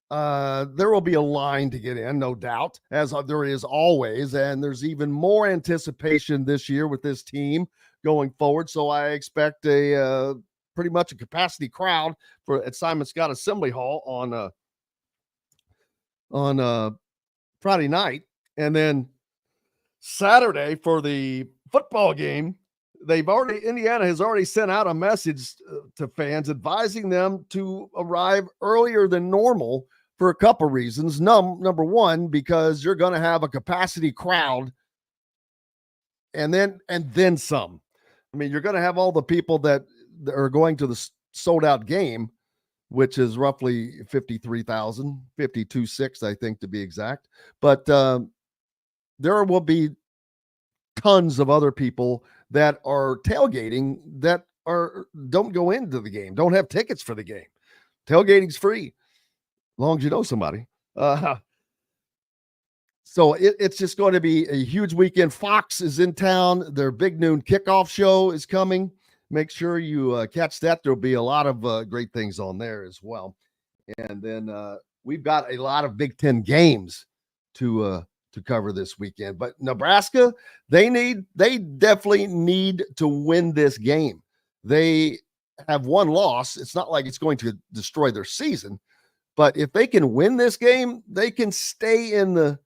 there will be a line to get in, no doubt, as there is always, and there's even more anticipation this year with this team going forward. So I expect a pretty much a capacity crowd at Simon Scott Assembly Hall on Friday night, and then Saturday for the football game. Indiana has already sent out a message to fans advising them to arrive earlier than normal for a couple reasons. Number one, because you're going to have a capacity crowd, and then some. I mean, you're going to have all the people that are going to the sold out game, which is roughly 53,000, 52,600, I think, to be exact. But there will be tons of other people that are tailgating that don't go into the game, don't have tickets for the game. Tailgating's free, as long as you know somebody. So it's just going to be a huge weekend. Fox is in town. Their big noon kickoff show is coming. Make sure you catch that. There'll be a lot of great things on there as well. And then we've got a lot of Big Ten games to cover this weekend. But Nebraska, they definitely need to win this game. They have one loss. It's not like it's going to destroy their season, but if they can win this game, they can stay in the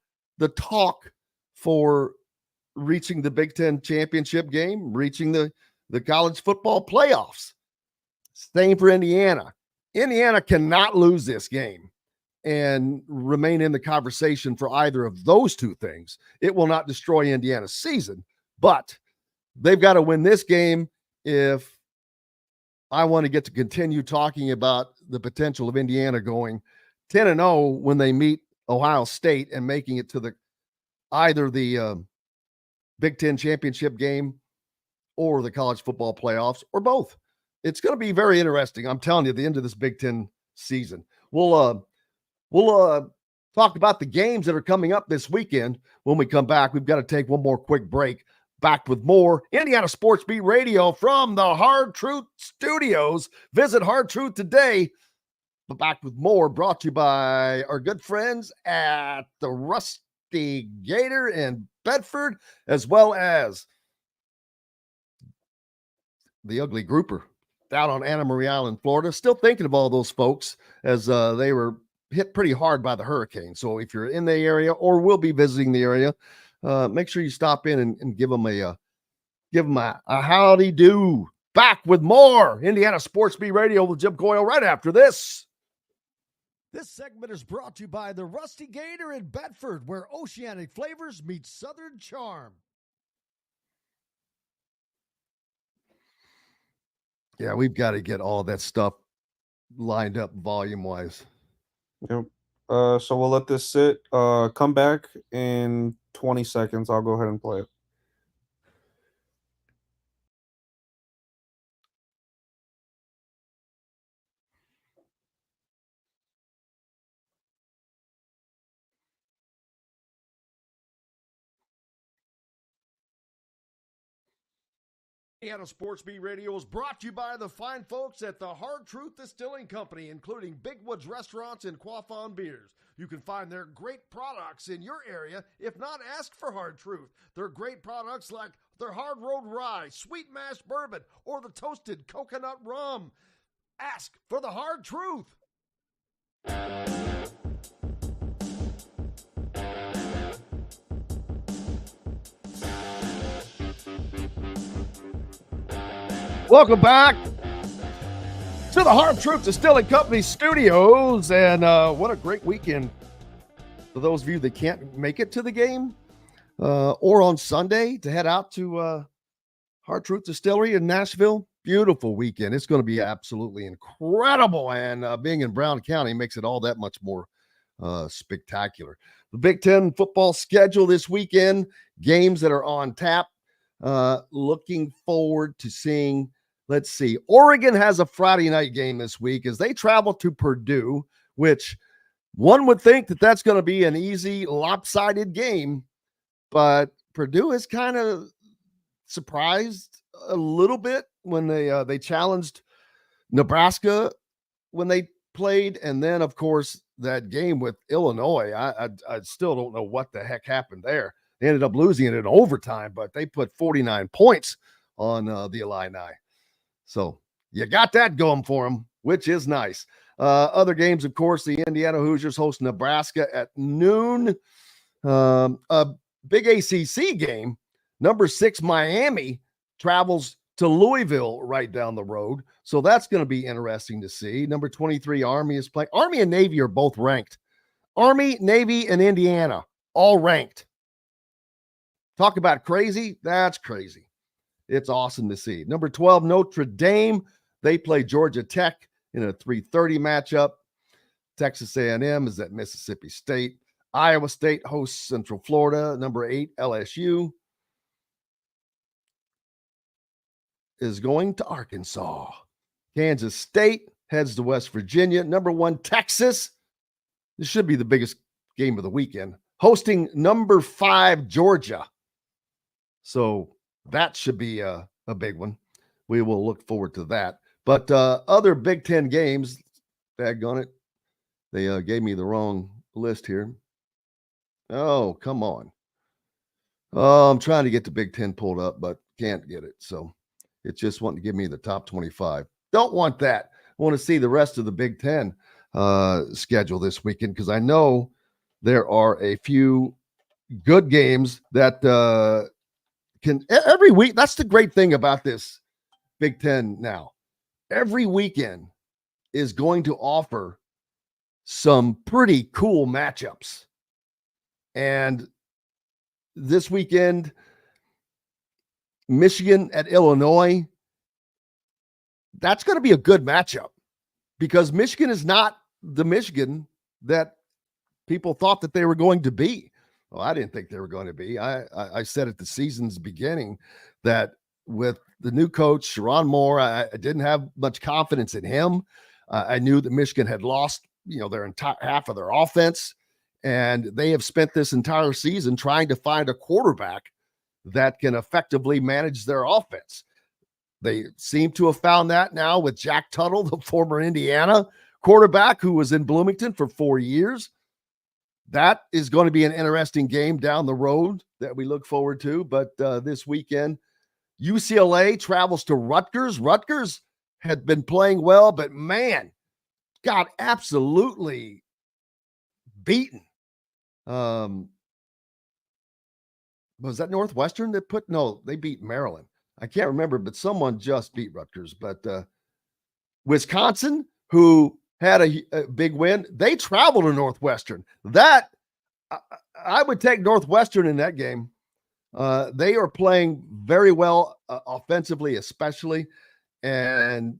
talk for reaching the Big Ten championship game, reaching the college football playoffs. Same for Indiana. Indiana cannot lose this game and remain in the conversation for either of those two things. It will not destroy Indiana's season, but they've got to win this game if I want to get to continue talking about the potential of Indiana going 10-0 when they meet Ohio State and making it to either the Big Ten championship game or the college football playoffs, or both. It's going to be very interesting. I'm telling you, the end of this Big Ten season. We'll talk about the games that are coming up this weekend when we come back. We've got to take one more quick break. Back with more Indiana Sports Beat Radio from the Hard Truth Studios. Visit Hard Truth today. But back with more, brought to you by our good friends at the Rusty Gator in Bedford, as well as the Ugly Grouper down on Anna Marie Island, Florida. Still thinking of all those folks as they were hit pretty hard by the hurricane. So if you're in the area or will be visiting the area, make sure you stop in and give them a howdy do. Back with more Indiana Sports Beat Radio with Jim Coyle right after this. This segment is brought to you by the Rusty Gator in Bedford, where oceanic flavors meet Southern charm. Yeah, we've got to get all that stuff lined up volume-wise. Yep. So we'll let this sit. Come back in 20 seconds. I'll go ahead and play it. Indiana Sports Beat Radio is brought to you by the fine folks at the Hard Truth Distilling Company, including Big Woods Restaurants and Quaffon Beers. You can find their great products in your area. If not, ask for Hard Truth. Their great products like their Hard Road Rye, Sweet Mash Bourbon, or the Toasted Coconut Rum. Ask for the Hard Truth. Welcome back to the Hard Truth Distilling Company studios. And what a great weekend for those of you that can't make it to the game or on Sunday to head out to Hard Truth Distillery in Nashville. Beautiful weekend. It's going to be absolutely incredible. And being in Brown County makes it all that much more spectacular. The Big Ten football schedule this weekend, games that are on tap. Looking forward to seeing, let's see, Oregon has a Friday night game this week as they travel to Purdue, which one would think that that's going to be an easy, lopsided game, but Purdue is kind of surprised a little bit when they challenged Nebraska when they played, and then of course that game with Illinois. I still don't know what the heck happened there. They ended up losing it in overtime, but they put 49 points on the Illini. So you got that going for them, which is nice. Other games, of course, the Indiana Hoosiers host Nebraska at noon. A big ACC game. Number 6 Miami travels to Louisville right down the road. So that's going to be interesting to see. Number 23 Army is playing. Army and Navy are both ranked. Army, Navy, and Indiana, all ranked. Talk about crazy. That's crazy. It's awesome to see. Number 12 Notre Dame. They play Georgia Tech in a 3:30 matchup. Texas A&M is at Mississippi State. Iowa State hosts Central Florida. Number 8 LSU is going to Arkansas. Kansas State heads to West Virginia. Number 1 Texas. This should be the biggest game of the weekend. Hosting number 5 Georgia. So that should be a big one. We will look forward to that. But other Big Ten games, daggone it, they gave me the wrong list here. Oh, come on. Oh, I'm trying to get the Big Ten pulled up, but can't get it. So it's just wanting to give me the top 25. Don't want that. I want to see the rest of the Big Ten schedule this weekend because I know there are a few good games that can every week. That's the great thing about this Big Ten now. Every weekend is going to offer some pretty cool matchups. And this weekend, Michigan at Illinois, that's going to be a good matchup because Michigan is not the Michigan that people thought that they were going to be. Well, I didn't think they were going to be. I said at the season's beginning that with the new coach, Sharon Moore, I didn't have much confidence in him. I knew that Michigan had lost, their entire half of their offense, and they have spent this entire season trying to find a quarterback that can effectively manage their offense. They seem to have found that now with Jack Tuttle, the former Indiana quarterback who was in Bloomington for 4 years. That is going to be an interesting game down the road that we look forward to. But this weekend, UCLA travels to Rutgers. Rutgers had been playing well, but man, got absolutely beaten. Was that Northwestern that they beat Maryland. I can't remember, but someone just beat Rutgers. But Wisconsin, who had a big win, they traveled to Northwestern. That I would take Northwestern in that game. They are playing very well offensively, especially, and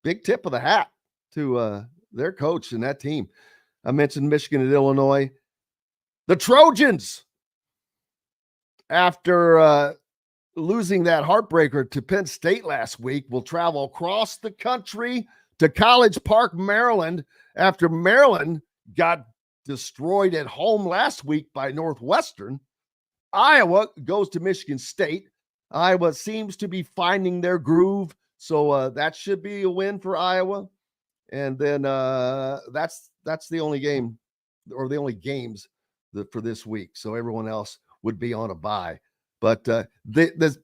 big tip of the hat to their coach and that team. I mentioned Michigan and Illinois. The Trojans, after losing that heartbreaker to Penn State last week, will travel across the country to College Park, Maryland, after Maryland got destroyed at home last week by Northwestern. Iowa goes to Michigan State. Iowa seems to be finding their groove, so that should be a win for Iowa. And then that's the only game or the only games for this week. So everyone else would be on a bye. But the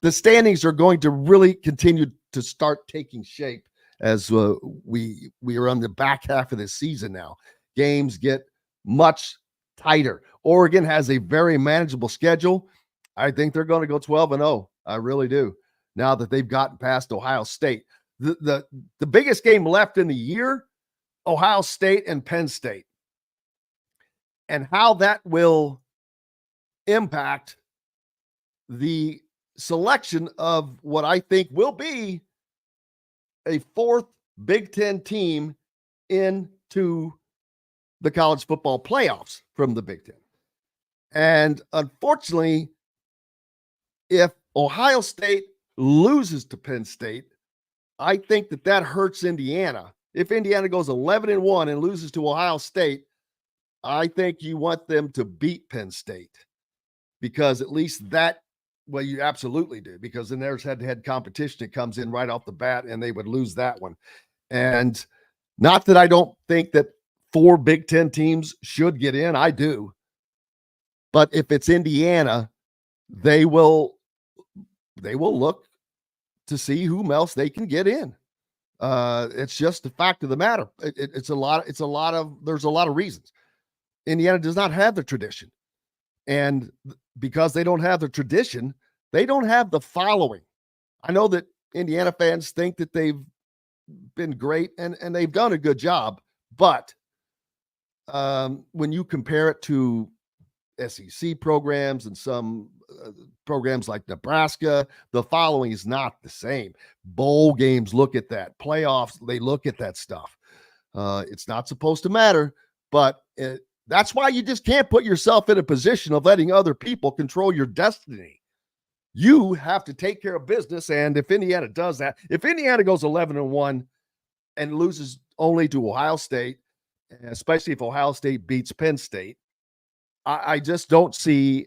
standings are going to really continue to start taking shape as we are on the back half of this season now. Games get much tighter. Oregon has a very manageable schedule. I think they're going to go 12-0. I really do. Now that they've gotten past Ohio State. the biggest game left in the year, Ohio State and Penn State, and how that will impact the selection of what I think will be a fourth Big Ten team into the college football playoffs from the Big Ten. And unfortunately, if Ohio State loses to Penn State, I think that hurts Indiana. If Indiana goes 11-1 and loses to Ohio State, I think you want them to beat Penn State, because at least that, well, you absolutely do, because then there's head-to-head competition. It comes in right off the bat, and they would lose that one. And not that I don't think that 4 Big Ten teams should get in. I do. But if it's Indiana, they will look to see whom else they can get in. It's just the fact of the matter. There's a lot of reasons. Indiana does not have the tradition. And because they don't have the tradition, they don't have the following. I know that Indiana fans think that they've been great and they've done a good job, but when you compare it to SEC programs and some programs like Nebraska, the following is not the same. Bowl games look at that. Playoffs, they look at that stuff. It's not supposed to matter, but that's why you just can't put yourself in a position of letting other people control your destiny. You have to take care of business, and if Indiana does that, if Indiana goes 11-1 and loses only to Ohio State, especially if Ohio State beats Penn State, I just don't see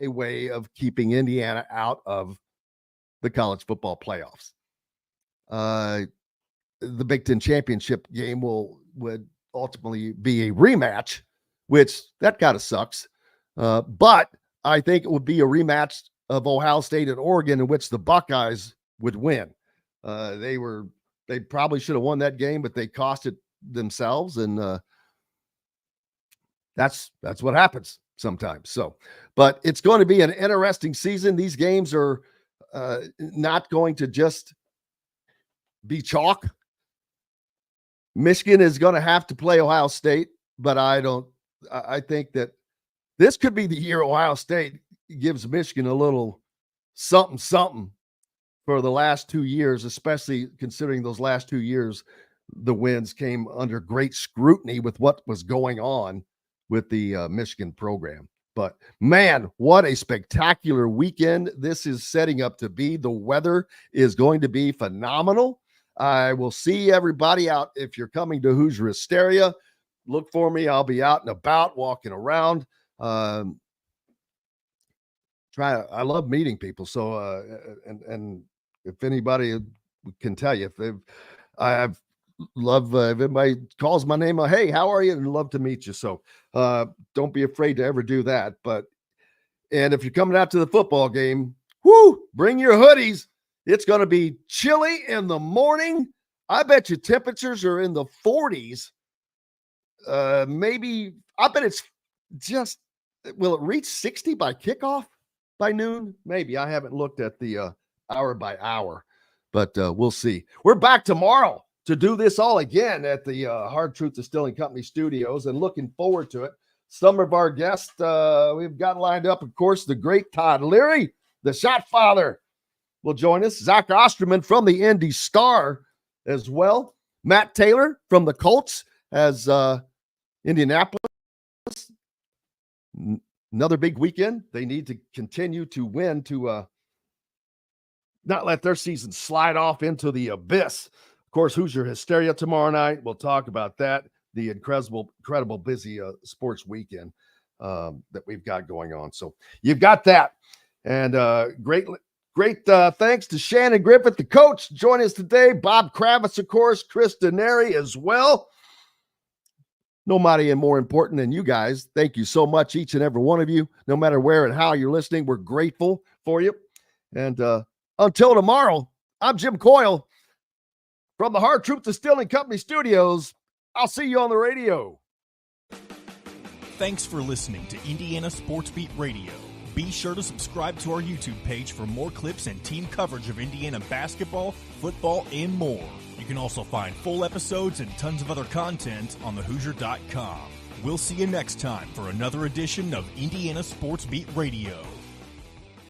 a way of keeping Indiana out of the college football playoffs. The Big Ten championship game would ultimately be a rematch, which that kind of sucks. But I think it would be a rematch of Ohio State and Oregon, in which the Buckeyes would win. They probably should have won that game, but they cost it themselves, and that's what happens sometimes. So, but it's going to be an interesting season. These games are not going to just be chalk. Michigan is going to have to play Ohio State, but I think that this could be the year Ohio State gives Michigan a little something for the last 2 years, especially considering those last 2 years, the wins came under great scrutiny with what was going on with the Michigan program. But man, what a spectacular weekend this is setting up to be. The weather is going to be phenomenal. I will see everybody out. If you're coming to Hoosier Hysteria, look for me. I'll be out and about, walking around. I love meeting people. So, and if anybody can tell you, if anybody calls my name, hey, how are you? And love to meet you. So, don't be afraid to ever do that. And if you're coming out to the football game, bring your hoodies. It's going to be chilly in the morning. I bet you temperatures are in the 40s. Maybe, I bet it's just, will it reach 60 by kickoff by noon? Maybe. I haven't looked at the hour by hour, but we'll see. We're back tomorrow to do this all again at the Hard Truth Distilling Company studios, and looking forward to it. Some of our guests we've got lined up, of course, the great Todd Leary, the Shot Father, will join us. Zach Osterman from the Indy Star as well. Matt Taylor from the Colts as Indianapolis. Another big weekend. They need to continue to win to not let their season slide off into the abyss. Of course, Hoosier Hysteria tomorrow night. We'll talk about that. The incredible busy sports weekend that we've got going on. So you've got that. And great thanks to Shannon Griffith, the coach, joining us today. Bob Kravitz, of course, Chris Denari as well. Nobody more important than you guys. Thank you so much, each and every one of you. No matter where and how you're listening, we're grateful for you. And until tomorrow, I'm Jim Coyle from the Hard Truth Distilling Company studios. I'll see you on the radio. Thanks for listening to Indiana Sports Beat Radio. Be sure to subscribe to our YouTube page for more clips and team coverage of Indiana basketball, football, and more. You can also find full episodes and tons of other content on thehoosier.com. We'll see you next time for another edition of Indiana Sports Beat Radio.